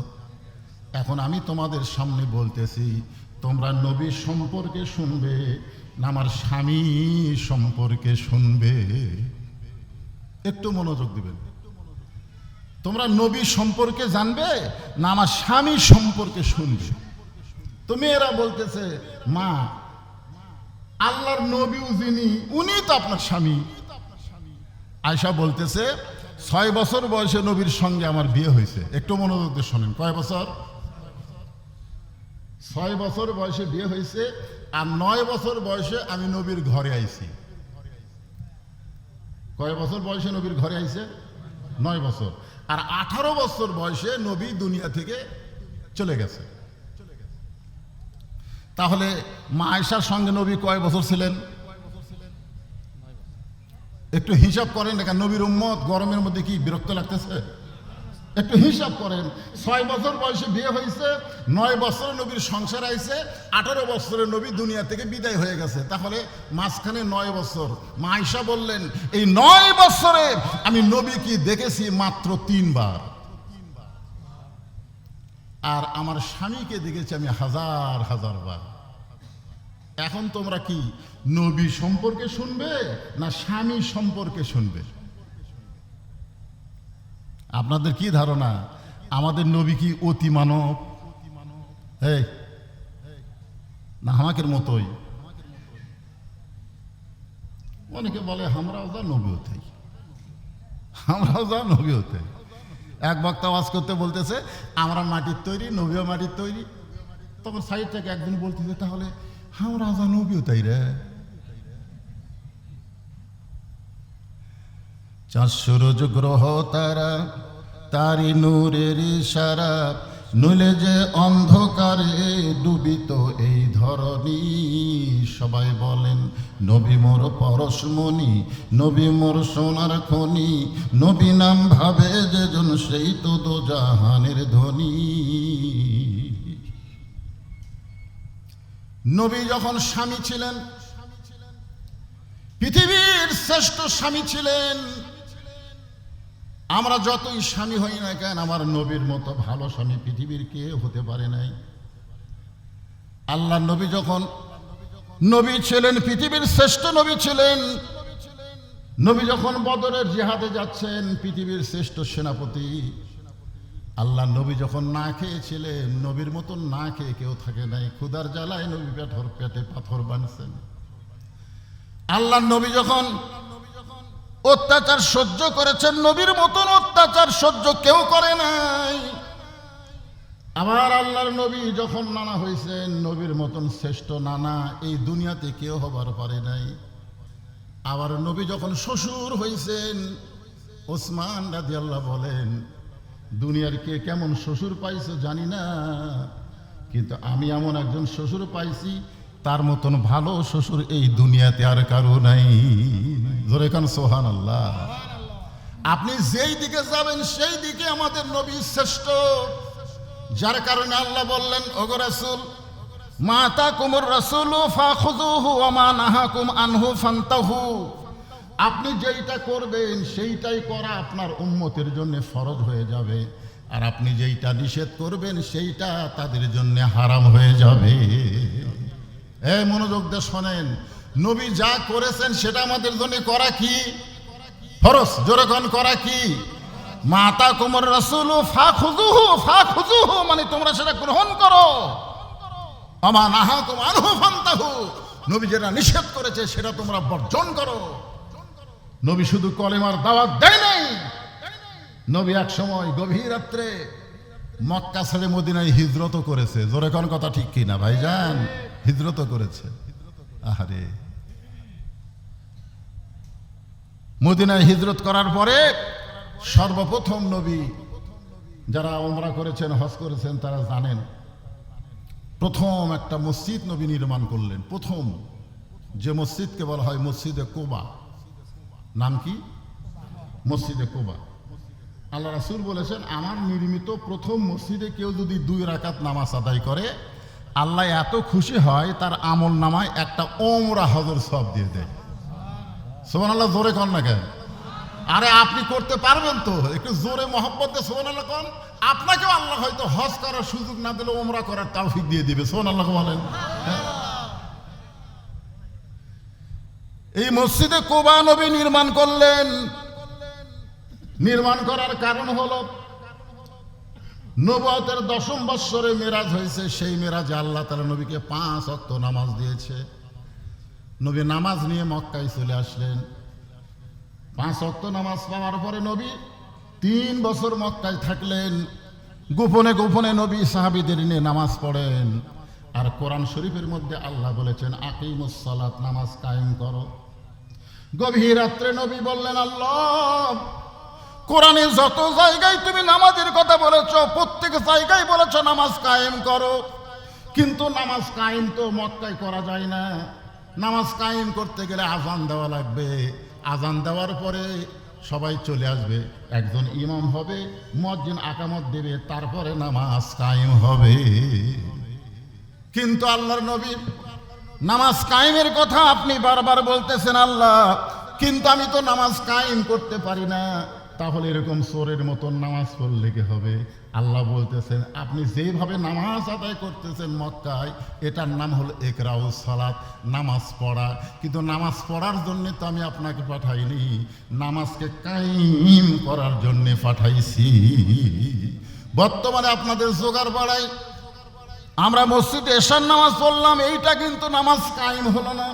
এখন আমি তোমাদের সামনে বলতেছি, তোমরা নবী সম্পর্কে শুনবে, না আমার স্বামী সম্পর্কে শুনবে? একটু মনোযোগ দিবেন। তোমরা নবী সম্পর্কে জানবে না আমার স্বামী সম্পর্কে শুনবে? তো মেয়েরা বলতেছে, মা আল্লাহর নবীও যিনি উনি তো আপনার স্বামী। আয়েশা বলতেছে 6 বছর বয়সে নবীর সঙ্গে আমার বিয়ে হয়েছে। একটু মনোযোগ দিয়ে শোনেন। কয় বছর? 6 বছর বয়সে বিয়ে হয়েছে, আর 9 বছর বয়সে আমি নবীর ঘরে আইছি। কয় বছর বয়সে নবীর ঘরে আইছে? 9 বছর। আর 18 বছর বয়সে নবী দুনিয়া থেকে চলে গেছে। তাহলে মা আয়েশার সঙ্গে নবী কয় বছর ছিলেন? একটু হিসাব করেন। দেখা নবীর উম্মত গরমের মধ্যে কি বিরক্ত লাগতেছে? একটু হিসাব করেন। 6 বছর বয়সে বিয়ে হয়েছে, 9 বছরে নবীর সংসার আইছে, 18 বছরে নবী দুনিয়া থেকে বিদায় হয়ে গেছে। তাহলে মাঝখানে 9 বছর। মা আয়েশা বললেন, এই 9 বছরে আমি নবী কি দেখেছি মাত্র 3 বার, আর আমার স্বামীকে দেখেছি আমি হাজার হাজার বার। এখন তোমরা কি নবী সম্পর্কে শুনবে না স্বামী সম্পর্কে শুনবে? আপনাদের কি ধারণা আমাদের নবী কি অতি মানব না আমাদের মতোই? অনেকে বলে আমরাও যা নবী হতে, আমরাও যা নবী হতে। এক বক্তা ওয়াজ করতে বলতেছে আমরা মাটির তৈরি, নবীও মাটির তৈরি। তখন সাইড থেকে একজন বলতেছে তাহলে আমরা যা নবীও তাই রে। 4 সূরজ গ্রহ তারা তারি নূরের ইশারা, নইলে যে অন্ধকারে ডুবিত এই ধরণী। সবাই বলেন নবী মোর পরশমণি, নবী মোর সোনার খনি, নবী নাম ভাবে যেজন সেই তো দোজাহানের ধনী। নবী যখন স্বামী ছিলেন, পৃথিবীর শ্রেষ্ঠ স্বামী ছিলেন। আমরা যতই স্বামী হই না কেন, আমার নবীর মতো ভালো স্বামী পৃথিবীর কেউ হতে পারে নাই। আল্লাহ নবী যখন নবী ছিলেন, পৃথিবীর শ্রেষ্ঠ নবী ছিলেন। নবী যখন বদরের জিহাদে যাচ্ছেন, পৃথিবীর শ্রেষ্ঠ সেনাপতি। আল্লাহ নবী যখন না খেয়েছিলেন, নবীর মতন না খেয়ে কেউ থাকে নাই। ক্ষুধার জ্বালায় নবী পেটে পাথর বাঁধছেন। আল্লাহ নবী যখন অত্যাচার সহ্য করেছেন, নবীর মতন অত্যাচার সহ্য কেউ করে নাই। আবার আল্লাহর নবী যখন নানা হয়েছেন, নবীর মতন শ্রেষ্ঠ নানা এই দুনিয়াতে কেউ হবার পারে নাই। আবার নবী যখন শ্বশুর হয়েছেন, ওসমান রাদিয়াল্লাহু বলেন দুনিয়ার কে কেমন শ্বশুর পাইছো জানি না, কিন্তু আমি এমন একজন শ্বশুর পাইছি তার মতন ভালো শ্বশুর এই দুনিয়াতে আর কারো নাই। জোরে কান সুবহানাল্লাহ। আপনি যেই দিকে যাবেন সেই দিকে আমাদের নবী শ্রেষ্ঠ। যার কারণে আল্লাহ বললেন, ওগো রাসূল মা আতাকুমুর রাসূলু ফাখুযুহু ওয়া মা নাহাকুম আনহু ফান্তাহু। আপনি যেইটা করবেন সেইটাই করা আপনার উম্মতের জন্য ফরজ হয়ে যাবে, আর আপনি যেইটা নিষেধ করবেন সেইটা তাদের জন্য হারাম হয়ে যাবে। এই মনোযোগ দিয়ে শোনেন, নবী যা করেছেন সেটা আমাদের জন্য করা কি ফরজ? জোরে কোন করা কি? মা আতাকুমুর রাসূলু ফাখুযুহু, ফাখুযুহু মানে তোমরা সেটা গ্রহণ করো। ওয়া মা নাহাকুম আনহু ফান্তাহু, নবী যেটা নিষেধ করেছে সেটা তোমরা বর্জন করো। নবী শুধু কলেমার দাওয়াত দেয় নাই, নবী এক সময় গভীর রাত্রে মক্কা ছেড়ে মদিনায় হিজরতও করেছে। জোরে কোন কথা ঠিক কিনা ভাইজান? হিজরতও করেছে। আহারে, মদিনায় হিজরত করার পরে সর্বপ্রথম নবী, যারা উমরা করেছেন হজ করেছেন তারা জানেন, প্রথম একটা মসজিদ নবী নির্মাণ করলেন। প্রথম যে মসজিদকে বলা হয় মসজিদে কুবা। নাম কি? মসজিদে কুবা। আল্লাহ রাসূল বলেছেন আমার নির্মিত প্রথম মসজিদে কেউ যদি 2 রাকাত নামাজ আদায় করে, আল্লাহ এত খুশি হয় তার আমল নামায় একটা ওমরা হজের সওয়াব দিয়ে দেয়। সুবহানাল্লাহ। জোরে কন না কেন? আরে আপনি করতে পারবেন তো? একটু জোরে মহব্বতে সুবহানাল্লাহ কন। আপনাকেও আল্লাহ হয়তো হজ করার সুযোগ না দিলে ওমরা করার তৌফিক দিয়ে দিবে। সুবহানাল্লাহ বলেন। এই মসজিদে কুবা নবী নির্মাণ করলেন। নির্মাণ করার কারণ হলো নবুয়তের 10ম বৎসরে মেরাজ হয়েছে। সেই মেরাজে আল্লাহ তাআলা নবীকে 5 ওয়াক্ত নামাজ দিয়েছে। নবী নামাজ নিয়ে মক্কায় চলে আসলেন। 5 ওয়াক্ত নামাজ পাওয়ার পরে নবী 3 বছর মক্কায় থাকলেন। গোপনে গোপনে নবী সাহাবীদের নিয়ে নামাজ পড়েন। আর কোরআন শরীফের মধ্যে আল্লাহ বলেছেন আকিমুস সালাত, নামাজ কায়েম করো। গভীর রাত্রে নবী বললেন, আল্লাহ, কোরআনে যত জায়গায় তুমি নামাজের কথা বলেছো, প্রত্যেক জায়গায় বলেছো নামাজ কায়েম করো, কিন্তু নামাজ কায়েম তো মক্কায় করা যায় না। নামাজ কায়েম করতে গেলে আজান দেওয়া লাগবে। আজান দেওয়ার পরে সবাই চলে আসবে, একজন ইমাম হবে, মুয়াজ্জিন আকামত দেবে, তারপরে নামাজ কায়েম হবে। কিন্তু আল্লাহর নবী নামাজ কায়েমের কথা আপনি বারবার বলতেছেন আল্লাহ, কিন্তু আমি তো নামাজ কায়েম করতে পারি না। তাহলে এরকম চোরের মতন নামাজ পড়লে কি হবে? আল্লাহ বলতেছেন আপনি যেভাবে নামাজ আদায় করতেছেন মক্কায়, এটার নাম হলো ইকরাউস সালাত, নামাজ পড়া। কিন্তু নামাজ পড়ার জন্য তো আমি আপনাকে পাঠাইনি, নামাজকে কায়েম করার জন্য পাঠাইছি। বর্তমানে আপনাদের জোগাড় বাড়াই আমরা মসজিদে এশার নামাজ পড়লাম, এইটা কিন্তু নামাজ কায়েম হলো না।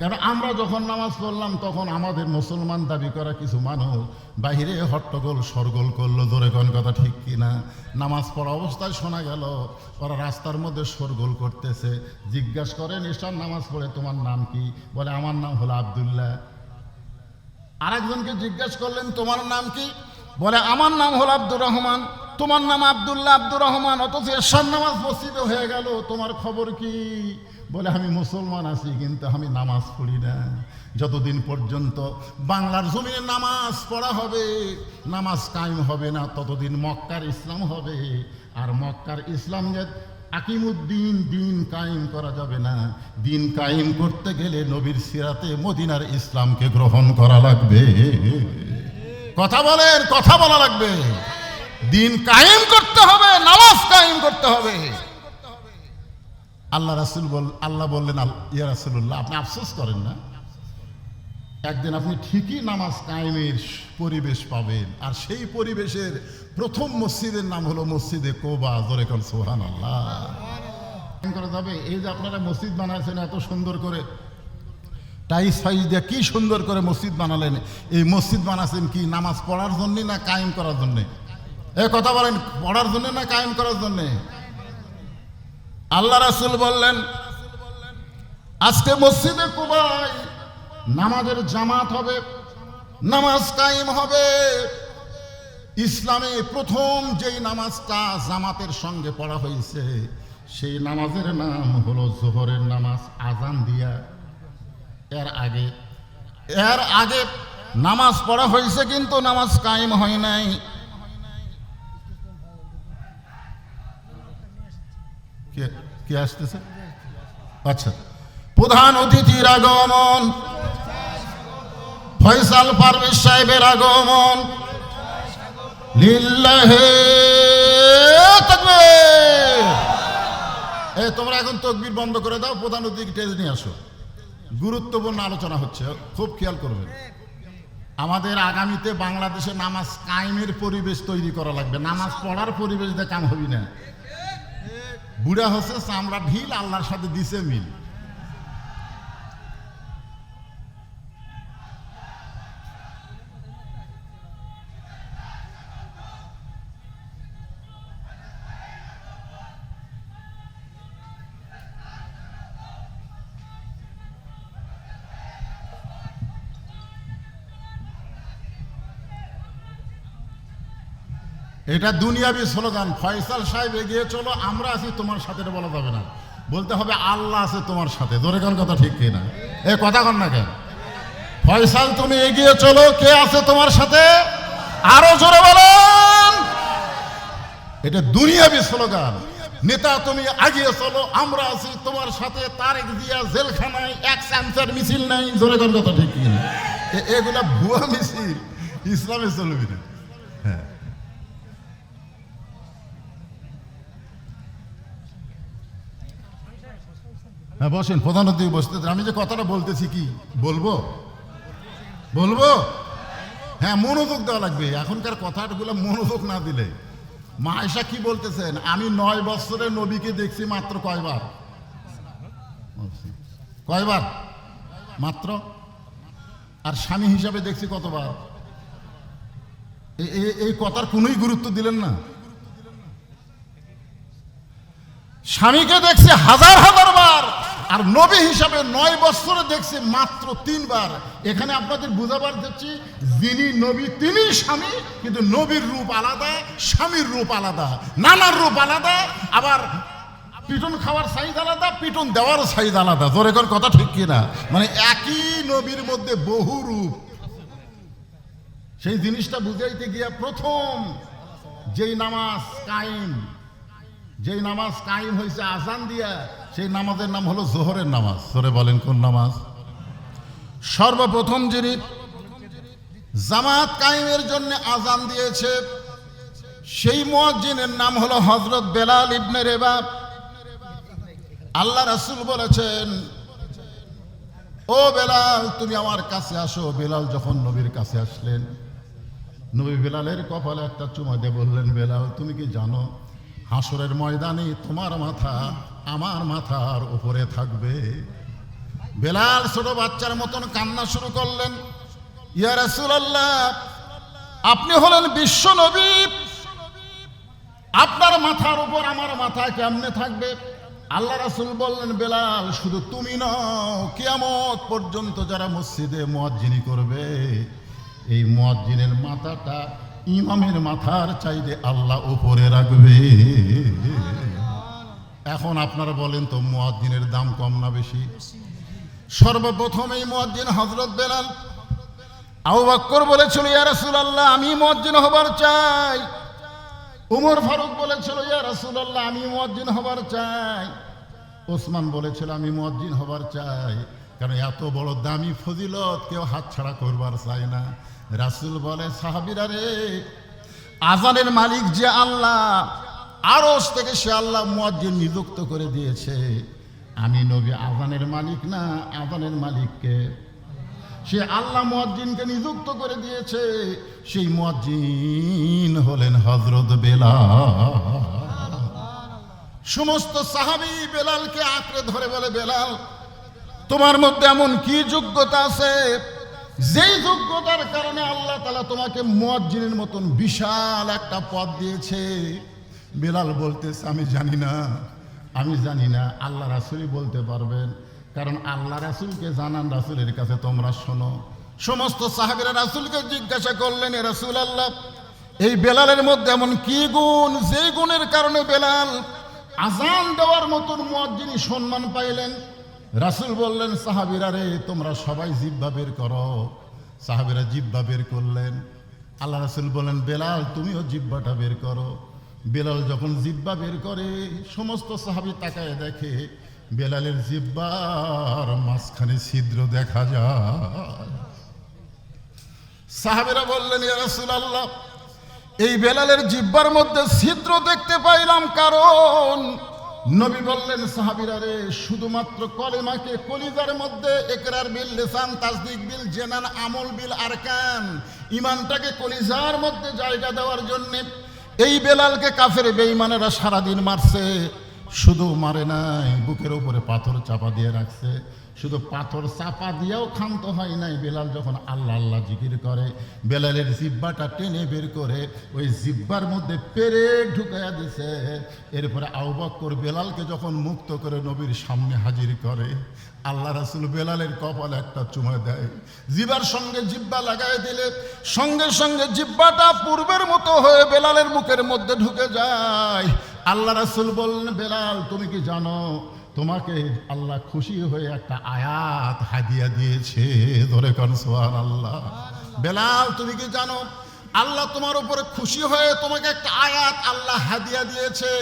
কারণ আমরা যখন নামাজ পড়লাম তখন আমাদের মুসলমান দাবি করা কিছু মানুষ বাহিরে হট্টগোল সরগোল করলো। জোরে কোন কথা ঠিক কিনা? নামাজ পড়া অবস্থায় শোনা গেল ওরা রাস্তার মধ্যে সরগোল করতেছে। জিজ্ঞাসা করেন এশার নামাজ পড়ে তোমার নাম কি? বলে আমার নাম হলো আব্দুল্লাহ। আরেকজনকে জিজ্ঞাসা করলেন তোমার নাম কি? বলে আমার নাম হলো আব্দুর রহমান। তোমার নাম আব্দুল্লাহ, আব্দুর রহমান, অথচ এশার নামাজ মসজিদে হয়ে গেল, তোমার খবর কি? বলে আমি মুসলমান আছি, কিন্তু আমি নামাজ পড়ি না। যতদিন পর্যন্ত বাংলার জমিনে নামাজ পড়া হবে, নামাজ কায়েম হবে না, ততদিন মক্কার ইসলাম হবে। আর মক্কার ইসলাম যে আকিমুদ্দিন, দিন কায়েম করা যাবে না। দিন কায়েম করতে গেলে নবীর সিরাতে মদিনার ইসলামকে গ্রহণ করা লাগবে। কথা বলেন, কথা বলা লাগবে। দিন কায়েম করতে হবে, নামাজ কায়েম করতে হবে। আল্লাহ বললেন ইয়া রাসূলুল্লাহ, আপনি আফসোস করেন না, একদিন আপনি ঠিকই নামাজ কায়েমের পরিবেশ পাবেন। আর সেই পরিবেশের প্রথম মসজিদের নাম হলো মসজিদে কুবা। জোরে কোন সুবহানাল্লাহ। করা যাবে। এই যে আপনারা মসজিদ বানাচ্ছেন এত সুন্দর করে, টাইস ফাইস দিয়ে কি সুন্দর করে মসজিদ বানালেন, এই মসজিদ বানাচ্ছেন কি নামাজ পড়ার জন্য না কায়েম করার জন্য? এই কথা বলেন, পড়ার জন্য না কায়েম করার জন্য? আল্লাহ রাসূল বললেন আজকে মসজিদে কুবায় নামাজের জামাত হবে, নামাজ কায়েম হবে। ইসলামে প্রথম যেই নামাজটা জামাতের সঙ্গে পড়া হয়েছে সেই নামাজের নাম হলো যোহরের নামাজ, আজান দিয়া। এর আগে নামাজ পড়া হয়েছে, কিন্তু নামাজ কায়েম হয় নাই। কে আসতেছে? আচ্ছা, প্রধান অতিথির আগমন, ফয়সাল পারভেজ সাহেবের আগমন। লিল্লাহে তাকবীর। তোমরা এখন তাকবীর বন্ধ করে দাও, প্রধান অতিথি টেজে নিয়ে আসো। গুরুত্বপূর্ণ আলোচনা হচ্ছে, খুব খেয়াল করবেন। আমাদের আগামীতে বাংলাদেশে নামাজ কায়েমের পরিবেশ তৈরি করা লাগবে। নামাজ পড়ার পরিবেশ দিয়ে কাম হবি না। বুড়া হচ্ছে চামড়া ঢিল, আল্লাহর সাথে দিছে মিল। এটা দুনিয়াবি স্লোগান। ফয়সাল সাহেব এগিয়ে চলো, আমরা আছি তোমার সাথে, বলা যাবে না, বলতে হবে আল্লাহ আছে তোমার সাথে। জোরে কোন কথা ঠিক কিনা? কথা কন না কেন? ফয়সাল তুমি এগিয়ে চলো, কে আছে তোমার সাথে? আরো জোরে বলেন। এটা দুনিয়াবি স্লোগান। নেতা তুমি এগিয়ে চলো, আমরা আছি তোমার সাথে। তারেক জিয়া জেলখানায়, এক চামচার মিছিল নাই। জোরে কোন কথা ঠিক কিনা? এগুলা ভুয়া মিছিল, ইসলামে চলবে না। হ্যাঁ, হ্যাঁ বসেন, প্রধান অতিথি বসতে দেন। আমি যে কথাটা বলতেছি কি বলবো বলবো হ্যাঁ, মনোযোগ দেওয়া লাগবে। এখনকার কথাগুলো মনোযোগ না দিলে। মা আয়েশা কি বলতেছেন? আমি 9 বছরে নবীকে দেখছি মাত্র কয়বার? কয়বার? মাত্র। আর স্বামী হিসাবে দেখছি কতবার? এই কথার কোনোই গুরুত্ব দিলেন না। স্বামীকে দেখছি হাজার হাজার বার, আর নবী হিসাবে 9 বছরে দেখছি মাত্র 3 বার। এখানে আপনাদের বুঝাবার দিচ্ছি, যিনি নবী তিনি স্বামী, কিন্তু নবীর রূপ আলাদা, স্বামীর রূপ আলাদা, নানার রূপ আলাদা, আবার পিটন খাওয়ার সাইজ আলাদা, পিটন দেওয়ার সাইজ আলাদা। তোর এখন কথা ঠিক কিনা? মানে একই নবীর মধ্যে বহু রূপ। সেই জিনিসটা বুঝাইতে গিয়া প্রথম যেই নামাজ কায়েম হয়েছে আজান দিয়া, সেই নামাজের নাম হলো জোহরের নামাজ। সরে বলেন কোন নামাজ? সর্বপ্রথম যিনি জামাত কায়েমের জন্য আজান দিয়েছে সেই মুয়াজ্জিনের নাম হলো হযরত বেলাল ইবনে রেবাব। আল্লাহ রাসূল বলেছেন, ও বেলাল তুমি আমার কাছে আসো। বেলাল যখন নবীর কাছে আসলেন, নবী বেলালের কপালে একটা চুমা দিয়ে বললেন, বেলাল তুমি কি জানো হাসরের ময়দানে তোমার মাথা আমার মাথার উপরে থাকবে? বেলাল ছোট বাচ্চার মতন কান্না শুরু করলেন, ইয়া রাসূলুল্লাহ আপনি হলেন বিশ্ব নবী, আপনার মাথার উপর আমার মাথা কেমনে থাকবে? আল্লাহ রাসূল বললেন, বেলাল শুধু তুমি নও, কিয়ামত পর্যন্ত যারা মসজিদে মুয়াজ্জিনি করবে, এই মুয়াজ্জিনের মাথাটা ইমামের মাথার চাইতে আল্লাহ উপরে রাখবে। এখন আপনারা বলেন তো মুয়াজ্জিনের দাম কম না বেশি? সর্বপ্রথম এই মুয়াজ্জিন হযরত বেলাল। আবু বকর বলেছিল, ইয়া রাসূলুল্লাহ আমি মুয়াজ্জিন হবার চাই। উমর ফারুক বলেছিল, ইয়া রাসূলুল্লাহ আমি মুয়াজ্জিন হবার চাই। ওসমান বলেছিল, আমি মুয়াজ্জিন হবার চাই। কারণ এত বড় দামি ফজিলত কেউ হাতছাড়া করবার চায় না। রাসূল বলে, সাহাবীরা রে, আজানের মালিক যে আল্লাহ, আরশ থেকে সে আল্লাহ মুয়াজ্জিন নিযুক্ত করে দিয়েছে। আমি নবী আজানের মালিক না, আজানের মালিককে সে আল্লাহ মুয়াজ্জিনকে নিযুক্ত করে দিয়েছে। সেই মুয়াজ্জিন হলেন হযরত বেলাল। সমস্ত সাহাবী বেলালকে আঁকড়ে ধরে বলে, বেলাল তোমার মধ্যে এমন কি যোগ্যতা আছে যেই যোগ্যতার কারণে আল্লাহ তাআলা তোমাকে মুয়াজ্জিনের মতন বিশাল একটা পদ দিয়েছে? বেলাল বলতেছে, আমি জানি না, আল্লাহ রাসূলই বলতে পারবেন। কারণ আল্লাহ রাসূলকে জানান, রাসূলের কাছে তোমরা শোনো। সমস্ত সাহাবীরা রাসূলকে জিজ্ঞাসা করলেন, এ রাসূলুল্লাহ এই বেলালের মধ্যে এমন কি গুণ যেই গুণের কারণে বেলাল আজান দেওয়ার মতন মুয়াজ্জিনি সম্মান পাইলেন? রাসূল বললেন, সাহাবীরা রে তোমরা সবাই জিহ্বা বের করো। সাহাবীরা জিহ্বা বের করলেন। আল্লাহ রাসূল বললেন, বেলাল তুমিও জিহ্বাটা বের করো। বেলাল যখন জিহ্বা বের করে, সমস্ত সাহাবী তাকায় দেখে বেলালের জিহ্বার মাঝখানে ছিদ্র দেখা যায়। সাহাবীরা বললেন, ইয়া রাসূলুল্লাহ এই বেলালের জিহ্বার মধ্যে ছিদ্র দেখতে পাইলাম কারণ? নবী বললেন, সাহাবীরা রে শুধুমাত্র কলেমাকে কলিজার মধ্যে ইকরার বিল লিসান, তাসদিক বিল জানান, আমল বিল আরকান, ঈমানটাকে কলিজার মধ্যে জায়গা দেওয়ার জন্য এই বেলালকে কাফের বেঈমানেরা সারাদিন মারছে। শুধু মারে নাই, বুকের উপরে পাথর চাপা দিয়ে রাখছে। শুধু পাথর চাপা দিয়েও ক্ষান্ত হয় নাই। বেলাল যখন আল্লাহ আল্লাহ জিকির করে, বেলালের জিহ্বাটা টেনে বের করে ওই জিহ্বার মধ্যে পেরেক ঢুকাইয়া দিছে। এরপরে আবু বকর বেলালকে যখন মুক্ত করে নবীর সামনে হাজির করে, আল্লাহ রাসূল বেলালের কপালে একটা চুমা দেয়। জিহ্বার সঙ্গে জিহ্বা লাগাই দিলে সঙ্গে সঙ্গে জিহ্বাটা পূর্বের মতো হয়ে বেলালের মুখের মধ্যে ঢুকে যায়। আল্লাহ রাসূল বললেন, বেলাল তুমি কি জানো তোমাকে আল্লাহ খুশি হয়ে একটা আয়াত হাদিয়া দিয়েছে? ধরে কোন সুবহানাল্লাহ। বেলাল তুমি কি জানো আল্লাহ তোমার উপরে খুশি হয়ে তোমাকে একটা আয়াত আল্লাহ হাদিয়া দিয়েছে?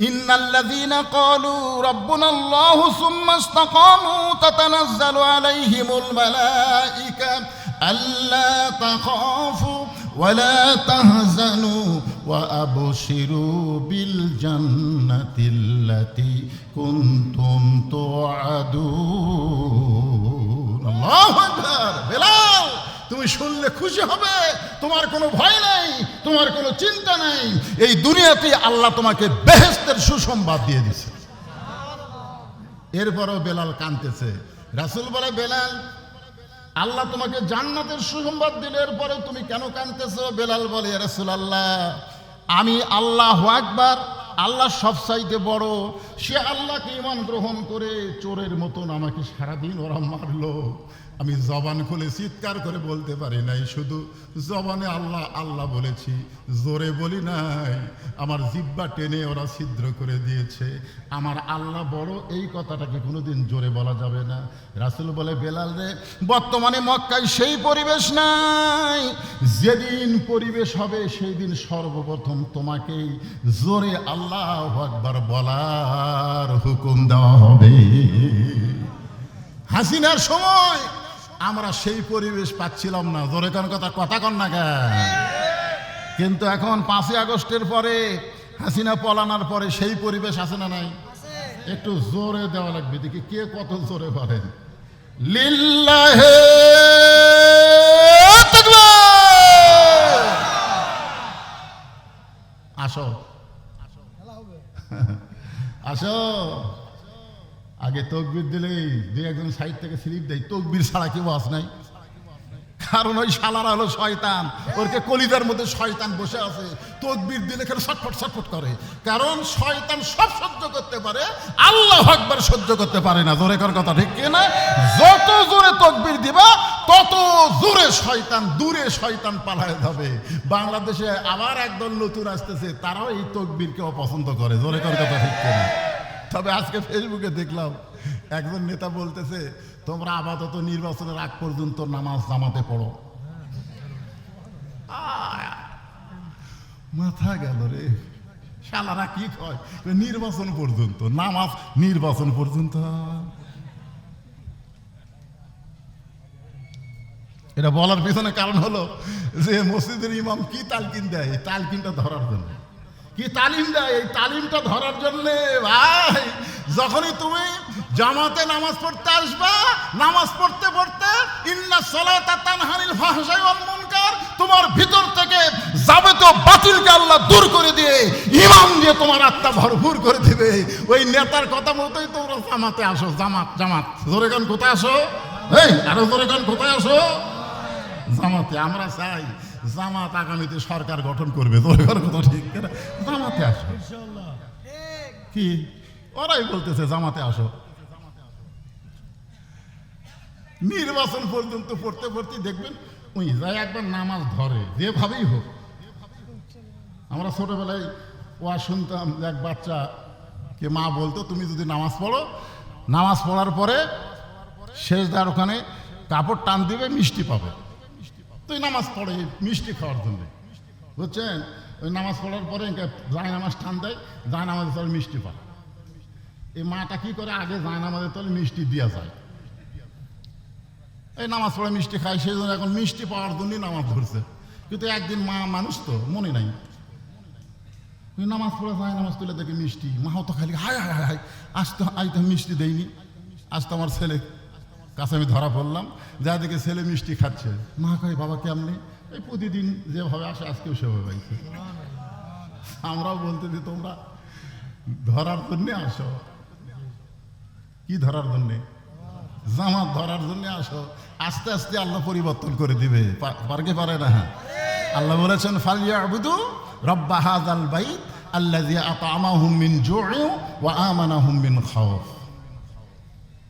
ইন্নাল্লাযীনা ক্বালু রাব্বুনাল্লাহু সুম্মা ইসতাকামু তাতানাজ্জালু আলাইহিমুল মালাঈকা আল্লা তাখাফু ওয়ালা তাহজানু ওয়া আবশিরু বিল জান্নাতিল্লাতী কুনতুম তুআদুন। আল্লাহু আকবার। বেলাল, তুমি শুনলে খুশি হবে, তোমার কোনো ভয় নেই, তোমার কোনো চিন্তা নেই। এই দুনিয়াতে আল্লাহ তোমাকে বেহেশতের সুসংবাদ দিয়ে দিছে। এরপরও বেলাল কাঁদতেছে। রাসূল বলে, বেলাল, আল্লাহ তোমাকে জান্নাতের সুসংবাদ দিলে এরপরে তুমি কেন কাঁদতেছো? বেলাল বলে, ইয়া রাসূলুল্লাহ, আমি আল্লাহু আকবার, আল্লাহ সবচাইতে বড়, সে আল্লাহকে ঈমান গ্রহণ করে চোরের মতন আমাকে সারাদিন ওরা মারলো। আমি জবান খুলে চিৎকার করে বলতে পারি নাই, শুধু জবানে আল্লাহ আল্লাহ বলেছি, জোরে বলি নাই। আমার জিহ্বা টেনে ওরা ছিদ্র করে দিয়েছে। আমার আল্লাহ বড়, এই কথাটাকে কোনোদিন জোরে বলা যাবে না। রাসূল বলে, বেলাল রে, বর্তমানে মক্কায় সেই পরিবেশ নাই। যেদিন পরিবেশ হবে সেই দিন সর্বপ্রথম তোমাকেই জোরে আল্লাহু আকবার বলার হুকুম দেওয়া হবে। হাসিনার সময় আমরা সেই পরিবেশ পাচ্ছিলাম না। জোরে কোন কথা কন না কেন? কিন্তু এখন 5ই আগস্টের পরে, হাসিনা পলানোর পরে সেই পরিবেশ আছে না নাই? একটু জোরে দেওয়া লাগবে, দেখি কে কত জোরে পারেন। লিল্লাহি তাকবীর। আসো আসো। আগে তকবির দিলেই দুই একজন সাইড থেকে স্লিপ দেয়, তকবির ছাড়া কেউ আস নাই। কারণ ওই শালারা হলো শয়তান, ওরকে কলিজার মধ্যে শয়তান বসে আছে। তকবির দিলে কেন ছটফট ছটফট করে? কারণ শয়তান সব সহ্য করতে পারে, আল্লাহু আকবার সহ্য করতে পারে না। জোরে কর কথা ঠিক কি না? যত জোরে তকবির দিবা তত জোরে শয়তান, দূরে শয়তান পালায় যাবে। বাংলাদেশে আবার একদল নতুন আসতেছে, তারাও এই তকবিরকে অপছন্দ করে। জোরে কর কথা ঠিক কি না? তবে আজকে ফেসবুকে দেখলাম একজন নেতা বলতেছে, তোমরা আপাতত নির্বাচনের আগ পর্যন্ত নামাজ জামাতে পড়ো। মাথা গেল রে, শালারা কি কয়, নির্বাচন পর্যন্ত নামাজ, নির্বাচন পর্যন্ত। এটা বলার পিছনে কারণ হলো যে মসজিদের ইমাম কি তালকিন দেয়, এই তালকিনটা ধরার জন্য। কি তালিম দেয়? এই তালিমটা ধরার জন্য। ভাই, যখনই তুমি জামাতে নামাজ পড়তে আসবা, নামাজ পড়তে পড়তে ইন্নাস সালাতা তানহা আনিল ফাহশাই ওয়াল মুনকার, তোমার ভিতর থেকে যাবতীয় বাতিলকে আল্লাহ দূর করে দিয়ে ঈমান দিয়ে তোমার আত্মা ভরপুর করে দিবে। ওই নেতার কথা মতোই তোমরা জামাতে আসো। জামাত জামাত জোরে গান কোথায় আসো? এই আরো জোরে গান কোথায় আসো? জামাতে। আমরা চাই জামাত আগামীতে সরকার গঠন করবে। দরকার কথা ঠিক না? জামাতে আসো। কি ওরাই বলতেছে জামাতে আসো। নির্বাচন পর্যন্ত পড়তে পড়তে দেখবেন ওই যাই একবার নামাজ ধরে, যেভাবেই হোক। আমরা ছোটবেলায় ওয়া শুনতাম, এক বাচ্চা কে মা বলতো, তুমি যদি নামাজ পড়ো, নামাজ পড়ার পরে শেষদার ওখানে কাপড় টান দিবে, মিষ্টি পাবে। তুই নামাজ পড়ে মিষ্টি খাওয়ার জন্য, বুঝছেন? ওই নামাজ পড়ার পরে যায় নামাজ টান দেয়, যায় নামাজের তলে মিষ্টি পায়। এই মাটা কি করে, আগে যায় নামাজের তলে মিষ্টি দেওয়া যায়। এই নামাজ পড়ে মিষ্টি খায়, সেই জন্য এখন মিষ্টি পাওয়ার জন্যই নামাজ ধরছে। কিন্তু একদিন মা মানুষ তো মনে নাই, নামাজ পড়ে যায়, নামাজ তুলে দেখে মিষ্টি। মাও তো খালি হায় হায় হায়, আজ তো মিষ্টি দেয়নি। আজ তো আমার ছেলে কাছে আমি ধরা পড়লাম, যা দেখে ছেলে মিষ্টি খাচ্ছে। মা কয়, বাবা কেমনি? এই প্রতিদিন যেভাবে আসে আজকেও সেভাবে পাইছে। আমরাও বলতে দিই, তোমরা ধরার জন্যে আসো। কি ধরার জন্যে? জামাত ধরার জন্য আসো। আস্তে আস্তে আল্লাহ পরিবর্তন করে দিবে। পারকে পারে না? আল্লাহ বলেছেন, ফালিয়াবুদু রাব্বা হাযাল বাইত আল্লাযী আত'আমাহুম মিন জু'ইন ওয়া আমানাহুম মিন খাউফ।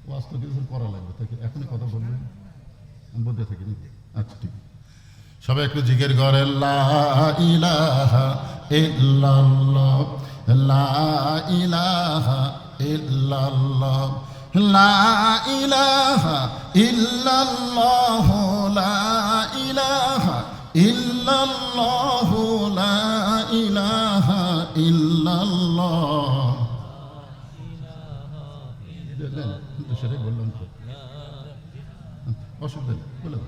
ওয়াজ তো কিছু করা লাগবে, তাকে এখনই কথা বলবেন, আমি বলতে থাকি নাকি? আচ্ছা ঠিক। সবাই একটু জিকির করেন, লা ইলাহা ইল্লাল্লাহ, লা ইলাহা ইল্লাল্লাহ, লা ইলাহা ইল্লাল্লাহ, লা ইলাহা ইল্লাল্লাহ, লা ইলাহা ইল্লাল্লাহ। সেটাই বললাম তো, অসুবিধা নেই, বলে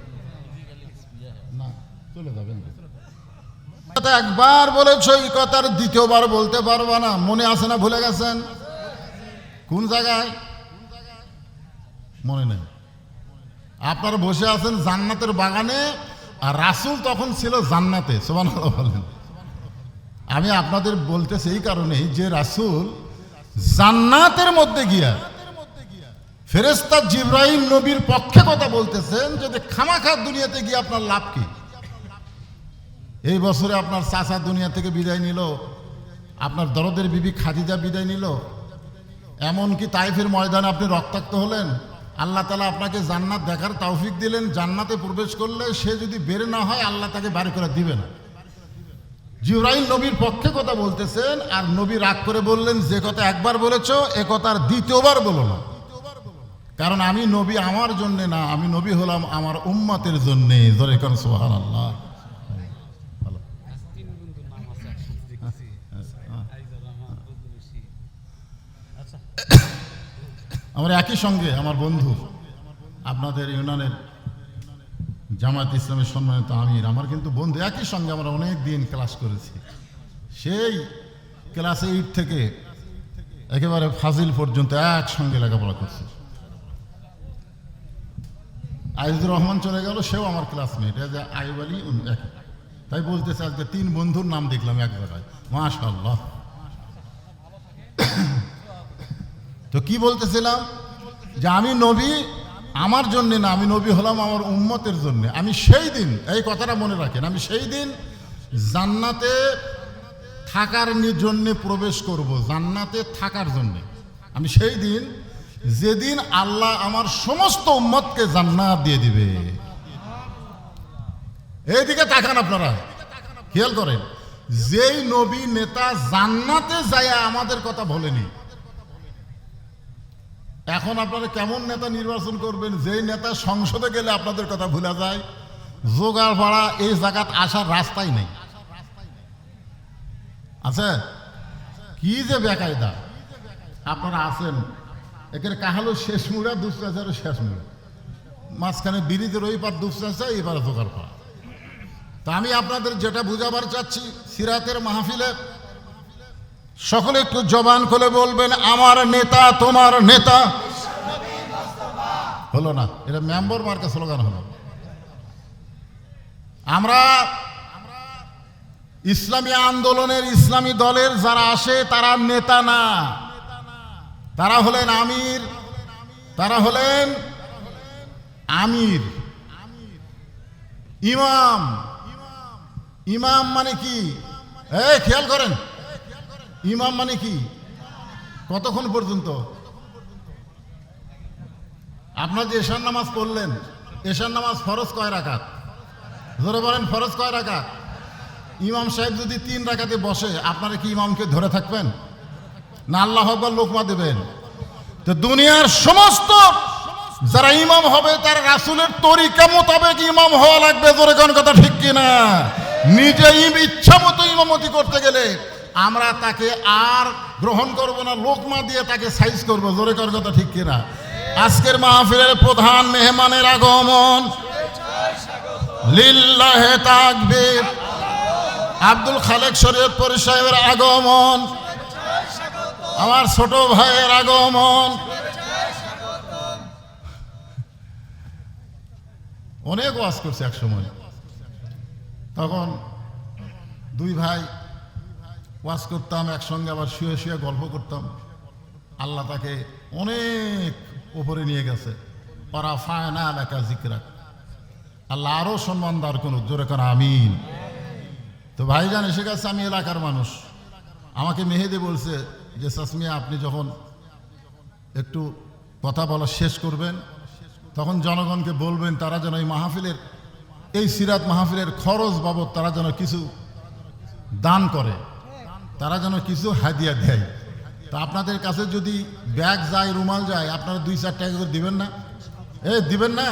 না। চলে যাবেন। কথা একবার বলেছ, এই কথার দ্বিতীয়বার বলতে পারবা না। মনে আছে না ভুলে গেছেন? কোন জায়গায় মনে নেই। আপনারা বসে আছেন জান্নাতের বাগানে, আর রাসূল তখন ছিল জান্নাতে। সুবহানাল্লাহ বলেন। আমি আপনাদের বলতেছি এই কারণেই যে রাসূল জান্নাতের মধ্যে গিয়া ফেরেশতা জিবরাইল নবীর পক্ষে কথা বলতেছেন, যদি খামাখা দুনিয়াতে গিয়ে আপনার লাভ কি? এই বছরে আপনার চাচা দুনিয়া থেকে বিদায় নিল, আপনার দরদের বিবি খাদিজা বিদায় নিল, এমনকি তাইফের ময়দানে আপনি রক্তাক্ত হলেন। আল্লাহ তাআলা আপনাকে জান্নাত দেখার তৌফিক দিলেন। জান্নাতে প্রবেশ করলে সে যদি বের না হয়, আল্লাহ তাকে বাড়ি করে দিবে না। জিবরাইল নবীর পক্ষে কথা বলতেছেন, আর নবী রাগ করে বললেন, যে কথা একবার বলেছো এ কথা আর দ্বিতীয়বার বলো না, কারণ আমি নবী আমার জন্য না, আমি নবী হলাম আমার উম্মতের জন্য। জোরে কোন সুবহানাল্লাহ। আমার একই সঙ্গে আমার বন্ধু, আপনাদের ইউনিয়নের জামায়াত ইসলামের সম্মানিত আমির, আমার কিন্তু বন্ধু, একই সঙ্গে আমরা অনেক দিন ক্লাস করেছি। সেই ক্লাস 8 থেকে একেবারে ফাজিল পর্যন্ত একসঙ্গে লেখাপড়া করছি। আইজুর রহমান চলে গেল, সেও আমার ক্লাসমেট। এই যে আইব আলী, তাই বলতেছে আজকে 3 বন্ধুর নাম দেখলাম এক জায়গায়। মাশাআল্লাহ। তো কি বলতেছিলাম, যে আমি নবী আমার জন্য না, আমি নবী হলাম আমার উম্মতের জন্য। আমি সেই দিন, এই কথাটা মনে রাখেন, আমি সেই দিন জান্নাতে থাকার জন্য প্রবেশ করব, জান্নাতে থাকার জন্য। আমি সেই দিন, যেদিন আল্লাহ আমার সমস্ত উম্মতকে জান্নাত দিয়ে দিবে। এইদিকে তাকান, আপনারা খেয়াল করেন, যেই নবী নেতা জান্নাতে যায় আমাদের কথা বলেনি, এখন আপনারা কেমন নেতা নির্বাচন করবেন? যেই নেতা সংসদে গেলে আপনাদের কথা ভুলা যায়, জোগাড় ভাড়া এই জায়গাত আসার রাস্তাই নেই। আছে কি যে বেকায়দা। আপনারা আছেন এখানে কাহালো শেষ মুড়া, দুঃচাচারও শেষ মুড়া, মাঝখানে ব্রিজের ওই পার দুঃচাচা, এবার জোগাড় ভাড়া। তা আমি আপনাদের যেটা বুঝাবার চাচ্ছি, সিরাতের মাহফিলে সকলে একটু জবান খুলে বলবেন, আমার নেতা তোমার নেতা। হলো না, এটা মেম্বার মার্কা স্লোগান হলো। আমরা ইসলামী আন্দোলনের, ইসলামী দলের যারা আসে তারা নেতা না, তারা হলেন আমির, তারা হলেন আমির, ইমাম। ইমাম মানে কি? এই খেয়াল করেন, ইমাম মানে কি? কতক্ষণ পর্যন্ত? আপনার যে এশার নামাজ পড়লেন, এশার নামাজ ফরজ কয় রাকাত? ধরে বলেন, ফরজ কয় রাকাত? ইমাম সাহেব যদি 3 রাকাতে বসে, আপনারা কি ইমামকে ধরে থাকবেন না আল্লাহু আকবার লোকমা দেবেন? তো দুনিয়ার সমস্ত যারা ইমাম হবে তার রাসূলের তরিকা মোতাবেক ইমাম হওয়া লাগবে। জোরে কোন কথা ঠিক কিনা? নিজে ইচ্ছা মতো ইমামতি করতে গেলে আমরা তাকে আর গ্রহণ করব না, লোকমা দিয়ে তাকে সাইজ করব। জোরে কোন কথা ঠিক কিনা? আজকের মাহফিলের প্রধান মেহমানের আগমন, লিল্লাহে তাকবীর, আব্দুল খালেক শরীয়তপুরী সাহেবের আগমন, আমার ছোট ভাইয়ের আগমন। অনেক ওয়াজ করছে এক সময়, তখন 2 ভাই ওয়াজ করতাম একসঙ্গে, আবার শুয়ে শুয়ে গল্প করতাম। আল্লাহ তাকে অনেক উপরে নিয়ে গেছে। পারাফায়না এলাকা জিকরাক, আল্লাহ আরো সম্মান দার করুক। জোরে কোন আমিন। তো ভাইজান এসে গেছে, আমি এলাকার মানুষ। আমাকে মেহেদি বলছে যে সাসমিয়া, আপনি যখন একটু কথা বলা শেষ করবেন, তখন জনগণকে বলবেন তারা যেন এই মাহফিলের, এই সিরাত মাহফিলের খরচ বাবদ তারা যেন কিছু দান করে, তারা যেন কিছু হাদিয়া দেয়। তা আপনাদের কাছে যদি ব্যাগ যায়, রুমাল যায়, আপনারা 2-4 টাকা করে দিবেন না? দিবেন না?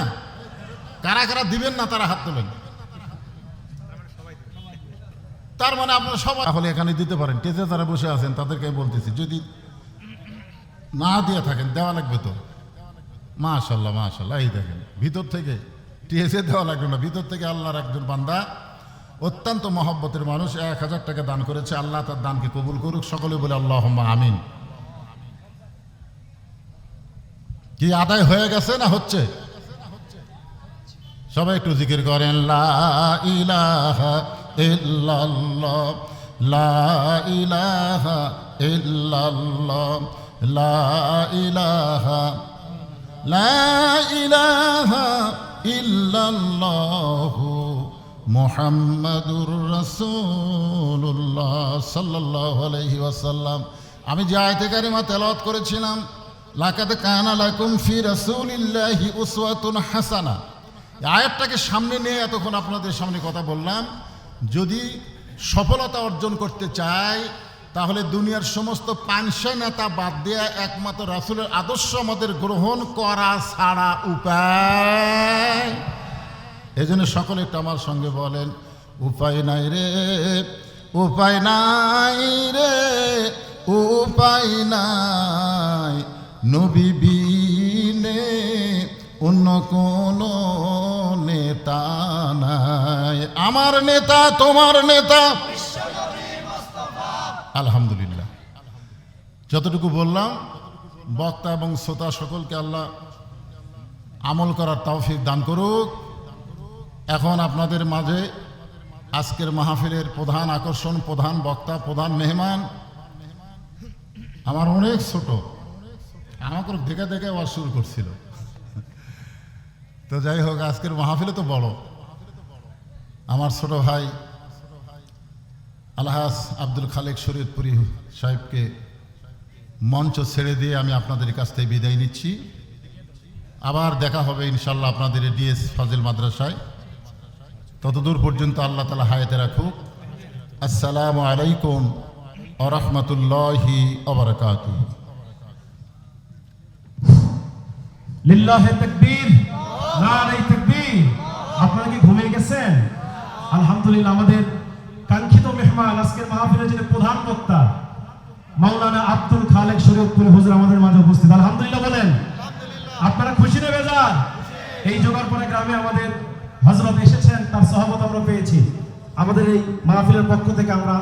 কারা কারা দিবেন না তারা হাত তোলেন। তার মানে আপনারা সবাই তাহলে এখানে দিতে পারেন। টেজে যারা বসে আছেন তাদেরকে বলতেছি, যদি না দিয়ে থাকেন দেওয়া লাগবে তো। মাশাল্লাহ মাশাল্লাহ, এই দেখেন ভিতর থেকে টেজে দেওয়া লাগবে না, ভিতর থেকে আল্লাহর একজন বান্দা অত্যন্ত মহব্বতের মানুষ, 1000 টাকা দান করেছে। আল্লাহ তার দানকে কবুল করুক, সকলে বলে আল্লাহুম্মা আমিন। কি আদায় হয়ে গেছে না হচ্ছে? সবাই একটু জিকির করেন, লা ইলাহা ইল্লাল্লাহ, লা ইলাহা ইল্লাল্লাহ, লা ইলাহা, লা ইলাহা ইল্লাল্লাহ মুহাম্মাদুর রাসূলুল্লাহ সাল্লাল্লাহু আলাইহি ওয়াসাল্লাম। আমি যে আয়াতে কারিমা তেলাওয়াত করেছিলাম, লাকাদ কানা লাকুম ফি রাসূলিল্লাহি উসওয়াতুন হাসানা, আয়াতটাকে সামনে নিয়ে এতক্ষণ আপনাদের সামনে কথা বললাম। যদি সফলতা অর্জন করতে চাই তাহলে দুনিয়ার সমস্ত পাঁচশো নেতা বাদ দিয়ে একমাত্র রাসূলের আদর্শ আমাদের গ্রহণ করা ছাড়া উপায়। এই জন্য সকলে একটু আমার সঙ্গে বলেন, উপায় নাই রে, উপায় নাই রে, উপায় নাই, নবী বিনে অন্য কোন নেতা নাই। আমার নেতা তোমার নেতা আলহামদুলিল্লাহ। যতটুকু বললাম, বক্তা এবং শ্রোতা সকলকে আল্লাহ আমল করার তৌফিক দান করুক। এখন আপনাদের মাঝে আজকের মাহফিলের প্রধান আকর্ষণ, প্রধান বক্তা, প্রধান মেহমান আমার অনেক ছোট, আমাকে দেখে দেখে আবার শুরু করছিল। তো যাই হোক, আজকের মাহফিলে তো বড় আমার ছোট ভাই আলহাজ আব্দুল খালেক শরীয়তপুরী সাহেবকে মঞ্চ ছেড়ে দিয়ে আমি আপনাদের কাছ থেকে বিদায় নিচ্ছি। আবার দেখা হবে ইনশাল্লাহ আপনাদের ডিএস ফাজিল মাদ্রাসায়। ততদূর পর্যন্ত আল্লাহ তাআলা হায়াতে রাখুক। আসসালামু আলাইকুম ওয়া রাহমাতুল্লাহি ওয়া বারাকাতুহু। লিল্লাহি তাকবীর, নারে তাকবীর। আপনারা কি ঘুমিয়ে গেছেন? আলহামদুলিল্লাহ, আমাদের কাঙ্ক্ষিত মেহমান, আজকের মাহফিলের যিনি প্রধান বক্তা মাওলানা আব্দুল খালেক শরীয়তপুরী হুজুর আমাদের মাঝে উপস্থিত। আলহামদুলিল্লাহ বলেন। আপনারা খুশি না বেজার? এই জোগাড়পাড়া গ্রামে আমাদের হযরত এসেছেন, তার সহবত আমরা পেয়েছি। আমাদের এই মাহফিলের পক্ষ থেকে আমরা